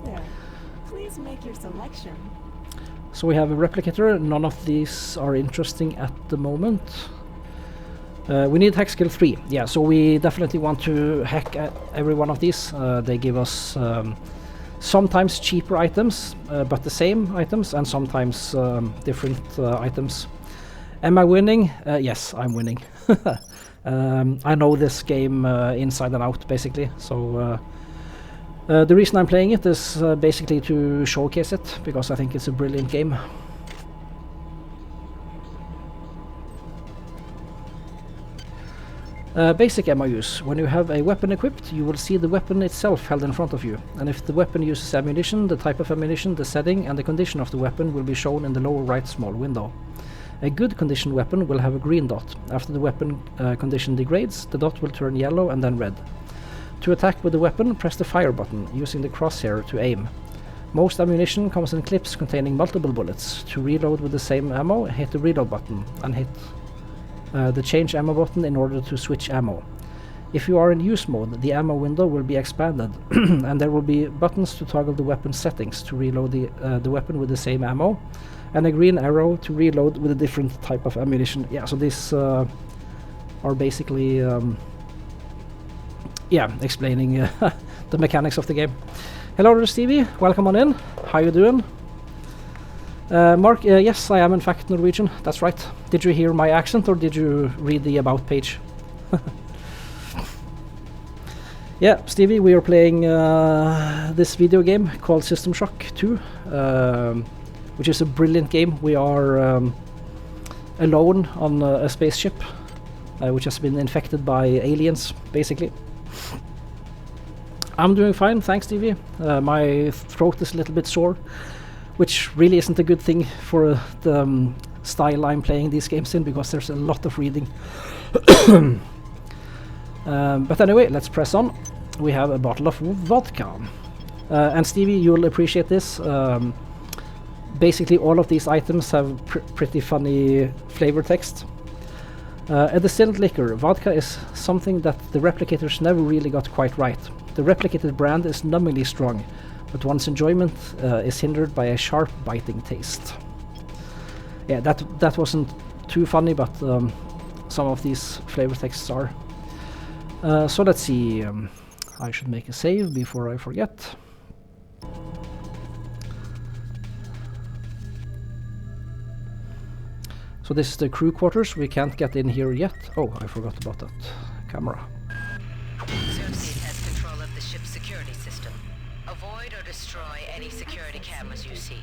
there. Please make your selection. So we have a replicator. None of these are interesting at the moment. We need hack skill 3. Yeah, so we definitely want to hack every one of these. They give us sometimes cheaper items, but the same items, and sometimes different items. Am I winning? Yes, I'm winning. I know this game inside and out, basically. So the reason I'm playing it is basically to showcase it, because I think it's a brilliant game. Basic ammo use. When you have a weapon equipped, you will see the weapon itself held in front of you, and if the weapon uses ammunition, the type of ammunition, the setting and the condition of the weapon will be shown in the lower right small window. A good conditioned weapon will have a green dot. After the weapon condition degrades, the dot will turn yellow and then red. To attack with the weapon, press the fire button, using the crosshair to aim. Most ammunition comes in clips containing multiple bullets. To reload with the same ammo, hit the reload button and hit the change ammo button in order to switch ammo. If you are in use mode, the ammo window will be expanded and there will be buttons to toggle the weapon settings to reload the weapon with the same ammo, and a green arrow to reload with a different type of ammunition. Yeah, so these are basically explaining the mechanics of the game. Hello there, Stevie. Welcome on in. How you doing? Mark, yes, I am in fact Norwegian. That's right. Did you hear my accent or did you read the about page? Yeah, Stevie, we are playing this video game called System Shock 2, which is a brilliant game. We are alone on a spaceship, which has been infected by aliens, basically. I'm doing fine, thanks, Stevie. My throat is a little bit sore, which really isn't a good thing for the style I'm playing these games in, because there's a lot of reading. But anyway, let's press on. We have a bottle of vodka. And Stevie, you'll appreciate this. Basically all of these items have pretty funny flavor text. A distilled liquor, vodka is something that the replicators never really got quite right. The replicated brand is numbingly strong, but one's enjoyment is hindered by a sharp, biting taste. Yeah, that wasn't too funny, but some of these flavor texts are. So let's see. I should make a save before I forget. So this is the crew quarters. We can't get in here yet. Oh, I forgot about that camera. Xerxes has control of the ship's security security system. Avoid or destroy any security cameras you see.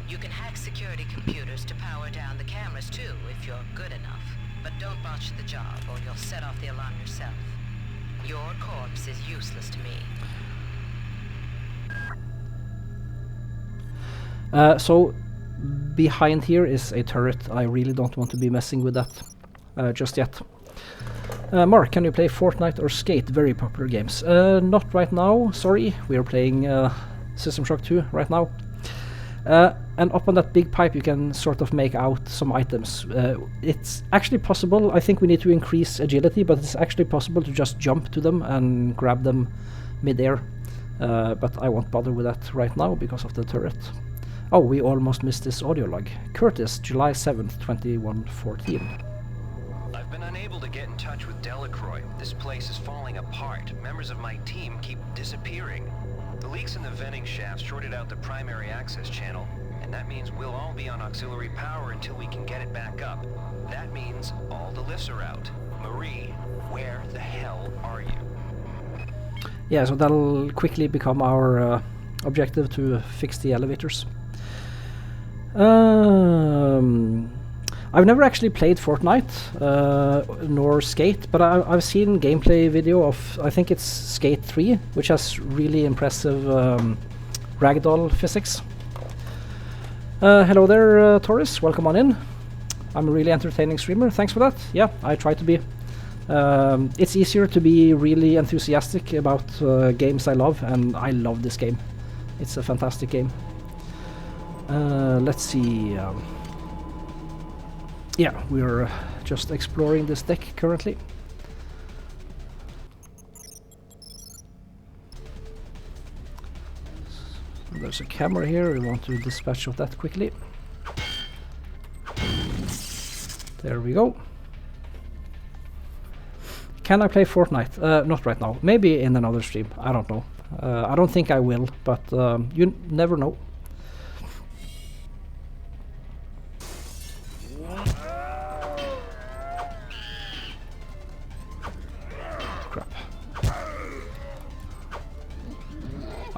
You can hack security computers to power down the cameras too, if you're good enough. But don't botch the job, or you'll set off the alarm yourself. Your corpse is useless to me. So behind here is a turret. I really don't want to be messing with that just yet. Mark, can you play Fortnite or Skate? Very popular games. Not right now, sorry. We are playing System Shock 2 right now. And up on that big pipe you can sort of make out some items. It's actually possible, I think we need to increase agility, but it's actually possible to just jump to them and grab them mid-air. But I won't bother with that right now because of the turret. Oh, we almost missed this audio log. Curtis, July 7th, 2114. I've been unable to get in touch with Delacroix. This place is falling apart. Members of my team keep disappearing. The leaks in the venting shaft shorted out the primary access channel, and that means we'll all be on auxiliary power until we can get it back up. That means all the lifts are out. Marie, where the hell are you? Yeah, so that'll quickly become our objective to fix the elevators. I've never actually played Fortnite, nor Skate, but I've seen gameplay video of, I think it's Skate 3, which has really impressive ragdoll physics. Hello there, Taurus, welcome on in. I'm a really entertaining streamer, thanks for that. Yeah, I try to be. It's easier to be really enthusiastic about games I love, and I love this game. It's a fantastic game. Let's see. Yeah, we're just exploring this deck currently. There's a camera here, we want to dispatch of that quickly. There we go. Can I play Fortnite? Not right now. Maybe in another stream, I don't know. I don't think I will, but you never know.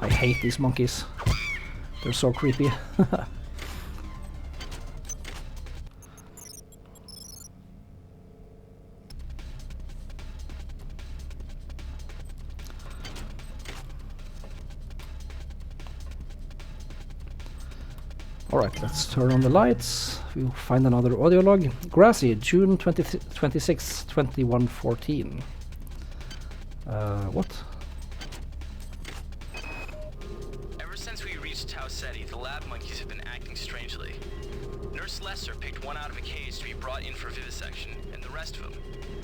I hate these monkeys. They're so creepy. Alright, let's turn on the lights. We'll find another audio log. Grassy, June 26, 2114. What? The lab monkeys have been acting strangely. Nurse Lesser picked one out of a cage to be brought in for vivisection, and the rest of them,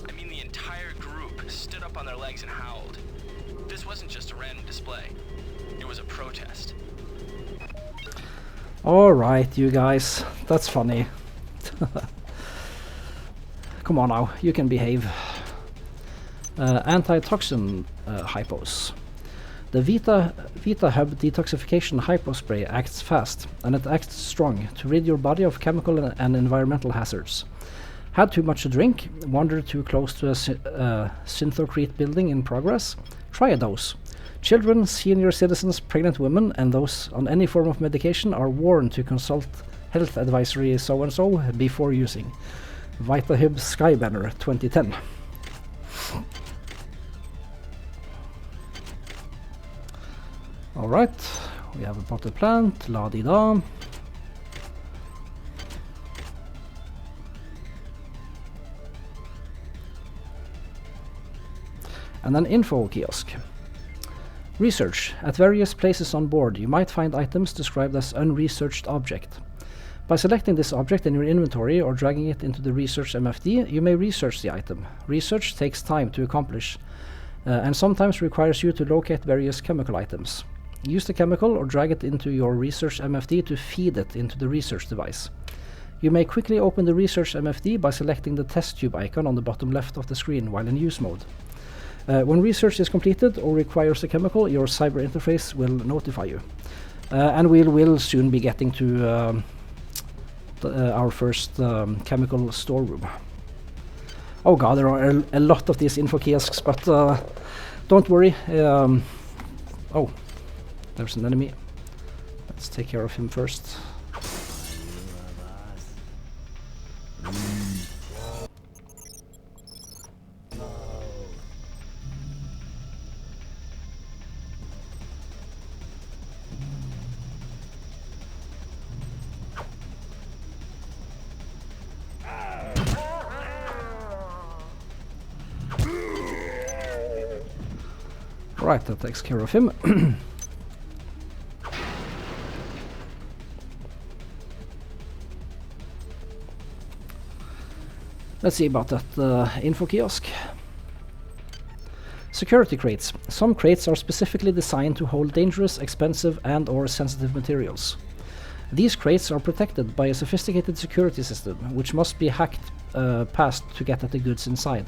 I mean the entire group, stood up on their legs and howled. This wasn't just a random display. It was a protest. Alright, you guys. That's funny. Come on now, you can behave. Antitoxin hypos. The Vita Hub detoxification hypo spray acts fast, and it acts strong to rid your body of chemical and environmental hazards. Had too much to drink? Wandered too close to a synthocrete building in progress? Try a dose. Children, senior citizens, pregnant women, and those on any form of medication are warned to consult health advisory so-and-so before using. VitaHub Skybanner 2010. Alright, we have a potted plant, la-di-da. And an info kiosk. Research. At various places on board, you might find items described as unresearched object. By selecting this object in your inventory or dragging it into the Research MFD, you may research the item. Research takes time to accomplish, and sometimes requires you to locate various chemical items. Use the chemical or drag it into your Research MFD to feed it into the research device. You may quickly open the Research MFD by selecting the test tube icon on the bottom left of the screen while in use mode. When research is completed or requires a chemical, your cyber interface will notify you. And we will soon be getting to our first chemical storeroom. Oh god, there are a lot of these info kiosks, but don't worry. Oh, there's an enemy. Let's take care of him first. Right, that takes care of him. Let's see about that info kiosk. Security crates. Some crates are specifically designed to hold dangerous, expensive and/or sensitive materials. These crates are protected by a sophisticated security system, which must be hacked past to get at the goods inside.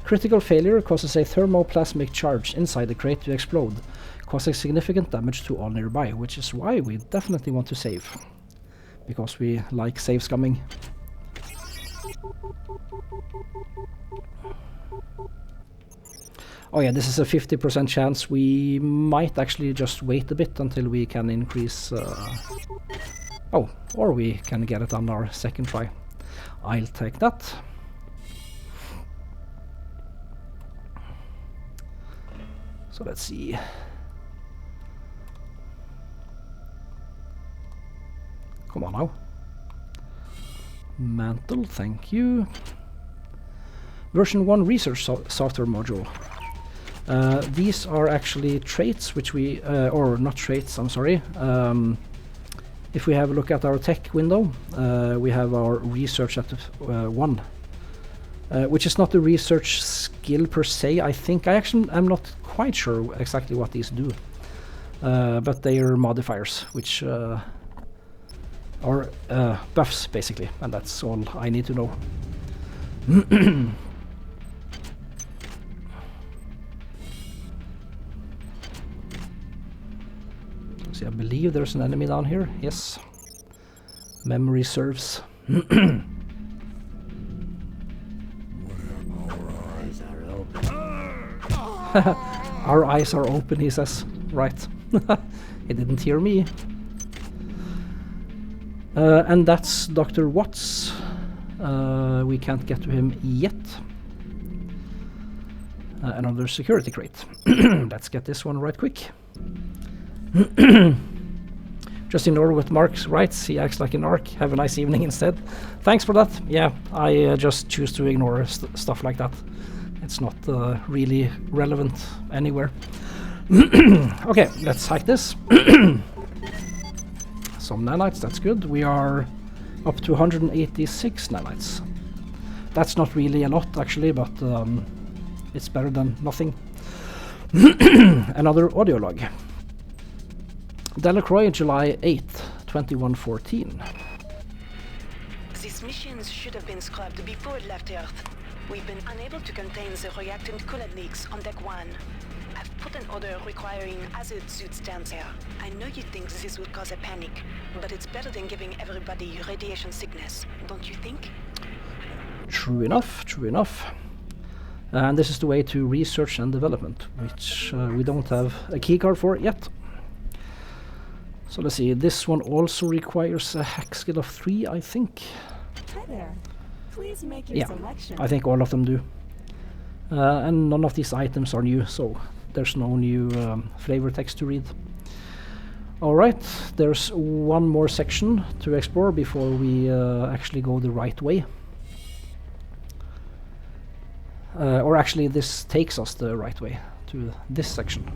Critical failure causes a thermoplasmic charge inside the crate to explode, causing significant damage to all nearby, which is why we definitely want to save. Because we like save scumming. Oh yeah, this is a 50% chance. We might actually just wait a bit until we can increase... oh, or we can get it on our second try. I'll take that. So let's see. Come on now. Mantle, thank you. Version 1 research software module. These are actually traits which we, or not traits, I'm sorry. If we have a look at our tech window, we have our research at 1. Which is not a research skill per se, I think. I actually am not quite sure exactly what these do. But they are modifiers, which are buffs, basically. And that's all I need to know. See, I believe there's an enemy down here. Yes. Memory serves. Our eyes are open, he says. Right. He didn't hear me. And that's Dr. Watts. We can't get to him yet. Another security crate. Let's get this one right quick. Just ignore what Mark writes. He acts like an arc. Have a nice evening instead. Thanks for that. Yeah, I just choose to ignore stuff like that. It's not really relevant anywhere. Okay, let's hack this. Some nanites, that's good. We are up to 186 nanites. That's not really a lot, actually, but it's better than nothing. Another audio log. Delacroix, July 8th, 2114. These missions should have been scrubbed before it left Earth. We've been unable to contain the reactant coolant leaks on Deck 1. I've put an order requiring hazard suits down there. I know you think this would cause a panic, but it's better than giving everybody radiation sickness, don't you think? True enough, true enough. And this is the way to research and development, which we don't have a keycard for yet. So let's see, this one also requires a hack skill of 3, I think. Hi there. Please make your selection. I think all of them do. And none of these items are new, so there's no new flavor text to read. Alright, there's one more section to explore before we actually go the right way. Or actually, this takes us the right way to this section.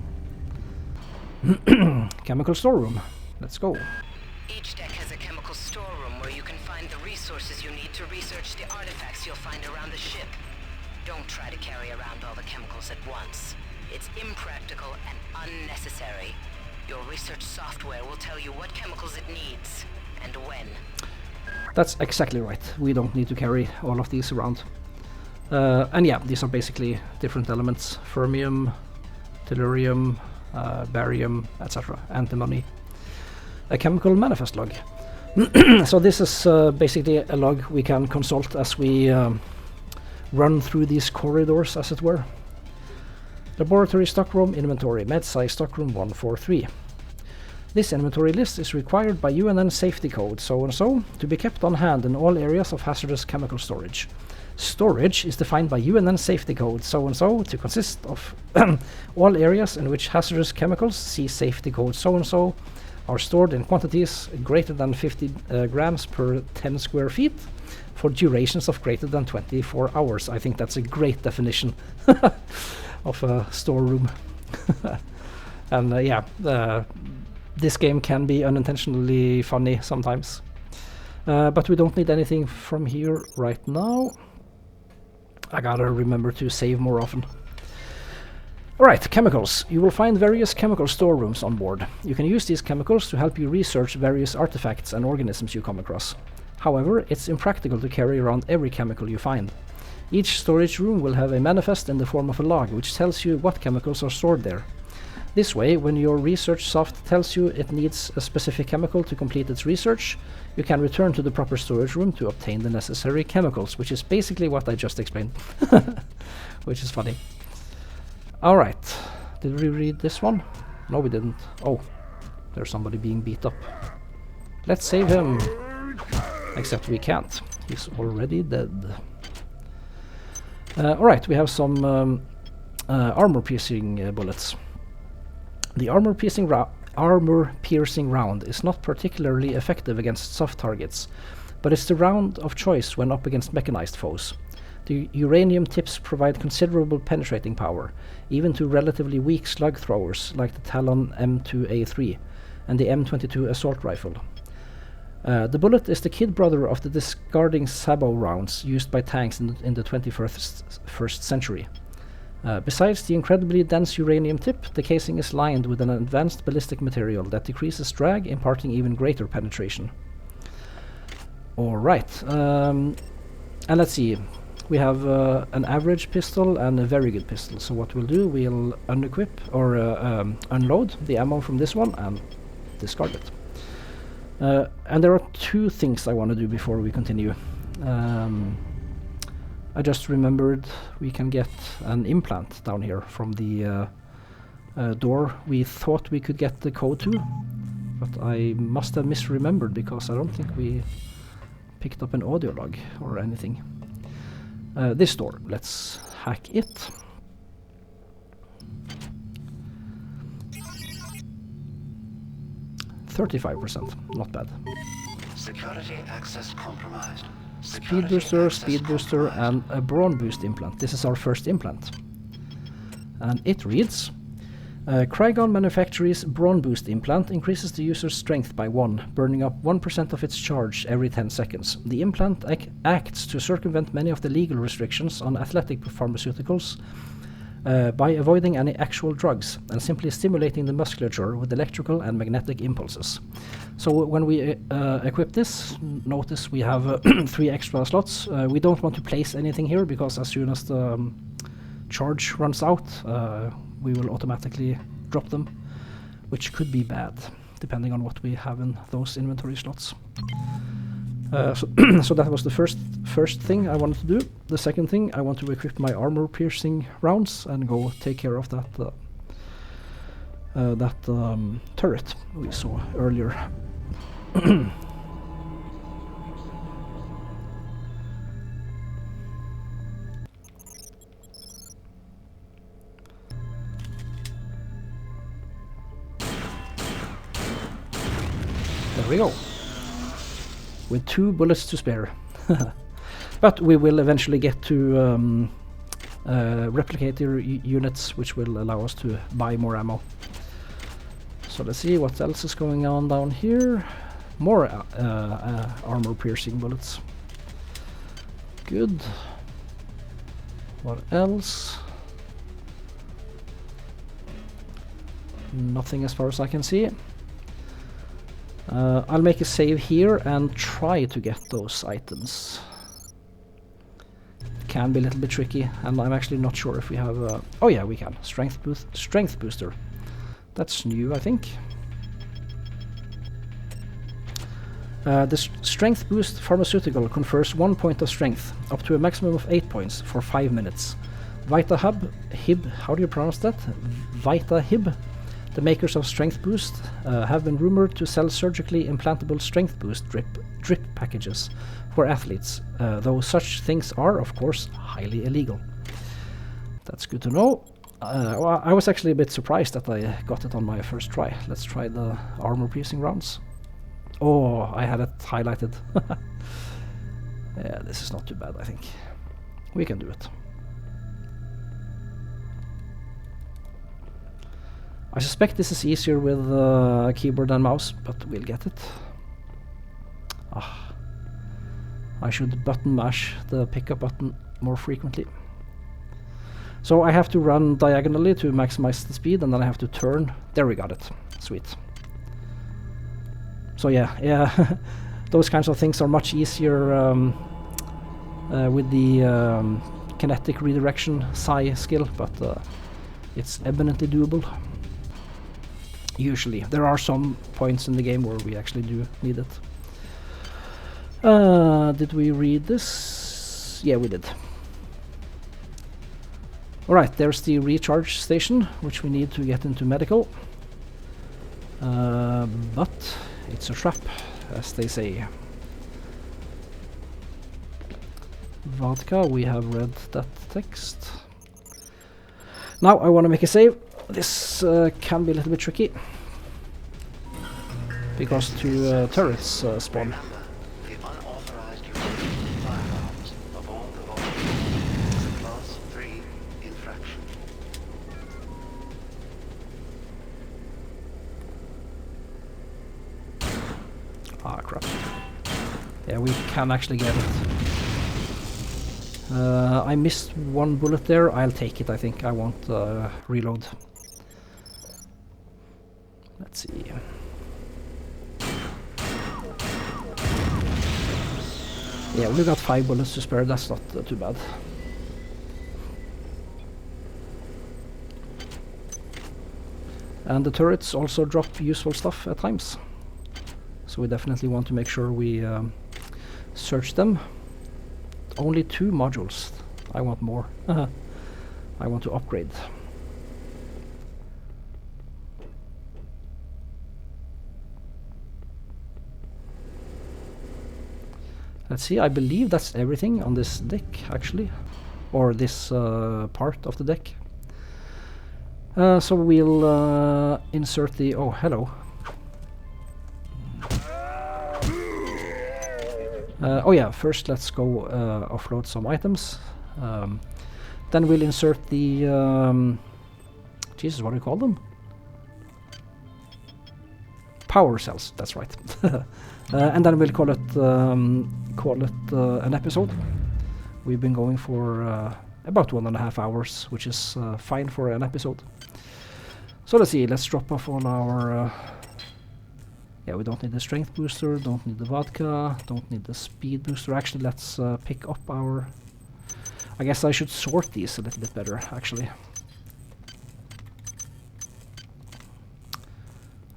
Chemical storeroom. Let's go. Each deck has a chemical storeroom where you can find the resources you need to research the artifacts you'll find around the ship. Don't try to carry around all the chemicals at once. It's impractical and unnecessary. Your research software will tell you what chemicals it needs and when. That's exactly right. We don't need to carry all of these around. And yeah, these are basically different elements. Fermium, tellurium, barium, etc. Antimony. A chemical manifest log. So this is basically a log we can consult as we run through these corridors, as it were. Laboratory stockroom inventory, MedSci stockroom 143. This inventory list is required by UNN safety code so-and-so to be kept on hand in all areas of hazardous chemical storage. Storage is defined by UNN safety code so-and-so to consist of all areas in which hazardous chemicals, see safety code so-and-so, are stored in quantities greater than 50 grams per 10 square feet for durations of greater than 24 hours. I think that's a great definition of a storeroom. And this game can be unintentionally funny sometimes. But we don't need anything from here right now. I gotta remember to save more often. Alright, chemicals. You will find various chemical storerooms on board. You can use these chemicals to help you research various artifacts and organisms you come across. However, it's impractical to carry around every chemical you find. Each storage room will have a manifest in the form of a log, which tells you what chemicals are stored there. This way, when your research soft tells you it needs a specific chemical to complete its research, you can return to the proper storage room to obtain the necessary chemicals, which is basically what I just explained. Which is funny. Alright, did we read this one? No, we didn't. Oh, there's somebody being beat up. Let's save him. Except we can't. He's already dead. Alright, we have some armor-piercing bullets. The armor-piercing round is not particularly effective against soft targets, but it's the round of choice when up against mechanized foes. The uranium tips provide considerable penetrating power, even to relatively weak slug throwers like the Talon M2A3 and the M22 assault rifle. The bullet is the kid brother of the discarding sabot rounds used by tanks in the 21st century. Besides the incredibly dense uranium tip, the casing is lined with an advanced ballistic material that decreases drag, imparting even greater penetration. Alright, and let's see. We have an average pistol and a very good pistol. So what we'll do, we'll unequip or unload the ammo from this one and discard it. And there are two things I want to do before we continue. I just remembered we can get an implant down here from the door we thought we could get the code to, but I must have misremembered because I don't think we picked up an audio log or anything. This door, let's hack it. %, not bad. Security access compromised. Speed booster, and a brawn boost implant. This is our first implant. And it reads, Crygon manufactures brawn boost implant increases the user's strength by 1, burning up 1% of its charge every 10 seconds. The implant acts to circumvent many of the legal restrictions on athletic pharmaceuticals by avoiding any actual drugs and simply stimulating the musculature with electrical and magnetic impulses. So when we equip this, notice we have 3 extra slots. We don't want to place anything here because as soon as the charge runs out, we will automatically drop them, which could be bad, depending on what we have in those inventory slots. So that was the first thing I wanted to do. The second thing, I want to equip my armor-piercing rounds and go take care of that turret we saw earlier. There we go. With 2 bullets to spare. But we will eventually get to replicator units, which will allow us to buy more ammo. So let's see what else is going on down here. More armor-piercing bullets. Good. What else? Nothing as far as I can see. I'll make a save here and try to get those items. It can be a little bit tricky, and I'm actually not sure if we have... oh yeah, we can. Strength booster. That's new, I think. The Strength Boost pharmaceutical confers 1 point of strength, up to a maximum of 8 points, for 5 minutes. Hib, how do you pronounce that? Hib, the makers of Strength Boost, have been rumored to sell surgically implantable Strength Boost drip packages for athletes, though such things are, of course, highly illegal. That's good to know. Well, I was actually a bit surprised that I got it on my first try. Let's try the armor-piercing rounds. Oh, I had it highlighted. Yeah, this is not too bad, I think. We can do it. I suspect this is easier with keyboard and mouse, but we'll get it. Ah, I should button mash the pickup button more frequently. So I have to run diagonally to maximize the speed, and then I have to turn. There, we got it. Sweet. So yeah, those kinds of things are much easier with the kinetic redirection psi skill, but it's eminently doable. Usually. There are some points in the game where we actually do need it. Did we read this? Yeah, we did. Alright, there's the recharge station, which we need to get into medical. But it's a trap, as they say. Vodka, we have read that text. Now I want to make a save. This can be a little bit tricky, because two turrets spawn. The unauthorized use of firearms aboard the vault is a Class 3 infraction. Ah, crap. Yeah, we can actually get it. I missed one bullet there. I'll take it, I think. I won't reload. Let's see. Yeah, we've got 5 bullets to spare. That's not too bad. And the turrets also drop useful stuff at times. So we definitely want to make sure we search them. Only 2 modules. I want more. I want to upgrade. Let's see, I believe that's everything on this deck, actually. Or this part of the deck. So we'll insert the... Oh, hello. Oh yeah, first let's go offload some items. Then we'll insert the... Jesus, what do you call them? Power cells, that's right. And then we'll call it an episode. We've been going for about 1.5 hours, which is fine for an episode. So let's see, let's drop off all our... yeah, we don't need the strength booster, don't need the vodka, don't need the speed booster. Actually, let's pick up our... I guess I should sort these a little bit better, actually.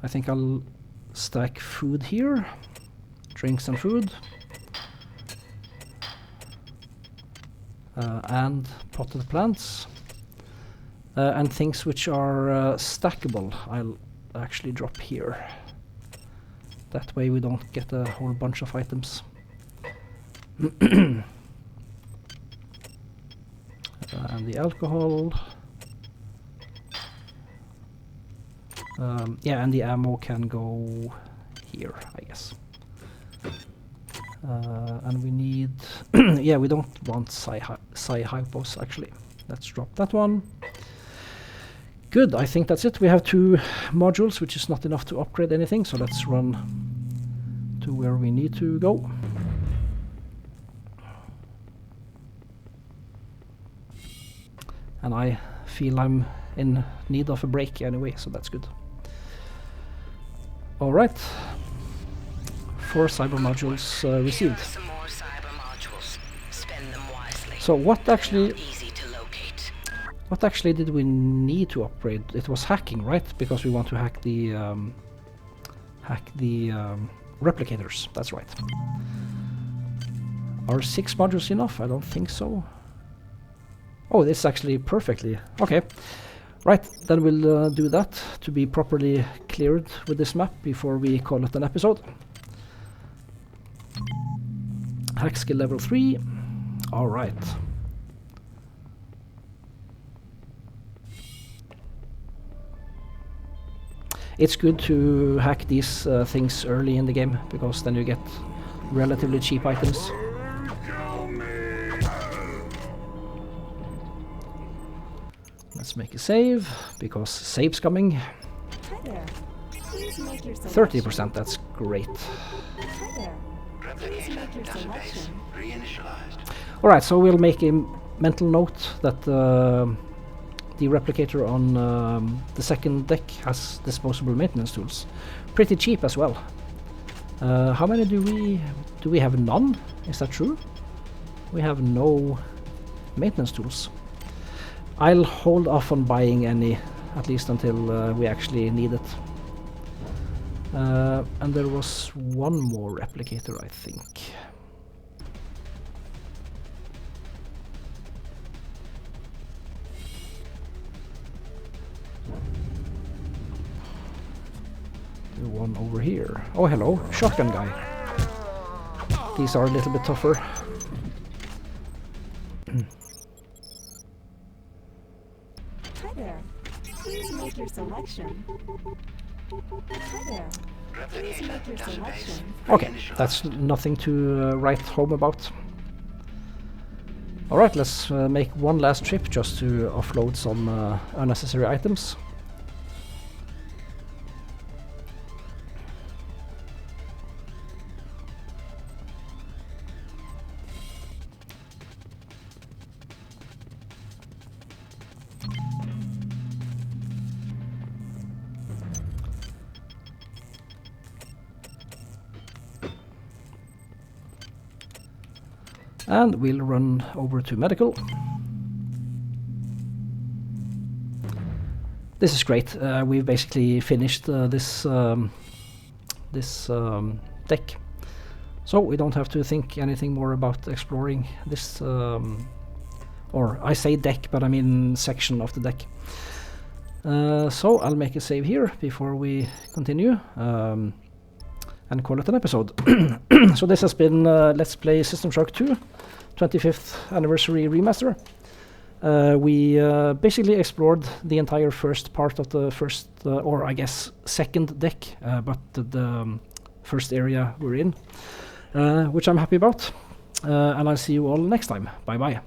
I think I'll stack food here. Drinks and food. And potted plants. And things which are stackable, I'll actually drop here. That way we don't get a whole bunch of items. And the alcohol. Yeah, and the ammo can go here, I guess. And we need... yeah, we don't want psi hypos, actually. Let's drop that one. Good, I think that's it. We have 2 modules, which is not enough to upgrade anything, so let's run to where we need to go. And I feel I'm in need of a break anyway, so that's good. Alright. 4 cyber modules received. Some more cyber modules. Spend them wisely. So what actually... Easy to locate. What actually did we need to upgrade? It was hacking, right? Because we want to hack the replicators. That's right. Are 6 modules enough? I don't think so. Oh, this is actually perfectly. Okay. Right, then we'll do that to be properly cleared with this map before we call it an episode. Hack skill level 3. Alright. It's good to hack these things early in the game, because then you get relatively cheap items. Let's make a save, because save's coming. Hi there. Please make your 30%, that's great. Hi there. Please make your selection. Reinitialized. Alright, so we'll make a mental note that the replicator on the second deck has disposable maintenance tools. Pretty cheap as well. How many do we have? None? Is that true? We have no maintenance tools. I'll hold off on buying any, at least until we actually need it. And there was one more replicator, I think. The one over here. Oh, hello, shotgun guy. These are a little bit tougher. Hi there. Please make your selection. Hi there. Please make your selection. Okay, that's nothing to write home about. Alright, let's make one last trip just to offload some unnecessary items. And we'll run over to medical. This is great. We've basically finished this deck, so we don't have to think anything more about exploring this, or I say deck, but I mean section of the deck. So I'll make a save here before we continue. And call it an episode. So this has been Let's Play System Shock 2 25th Anniversary Remaster. We basically explored the entire first part of the first, or I guess second deck, but the first area we're in, which I'm happy about. And I'll see you all next time. Bye bye.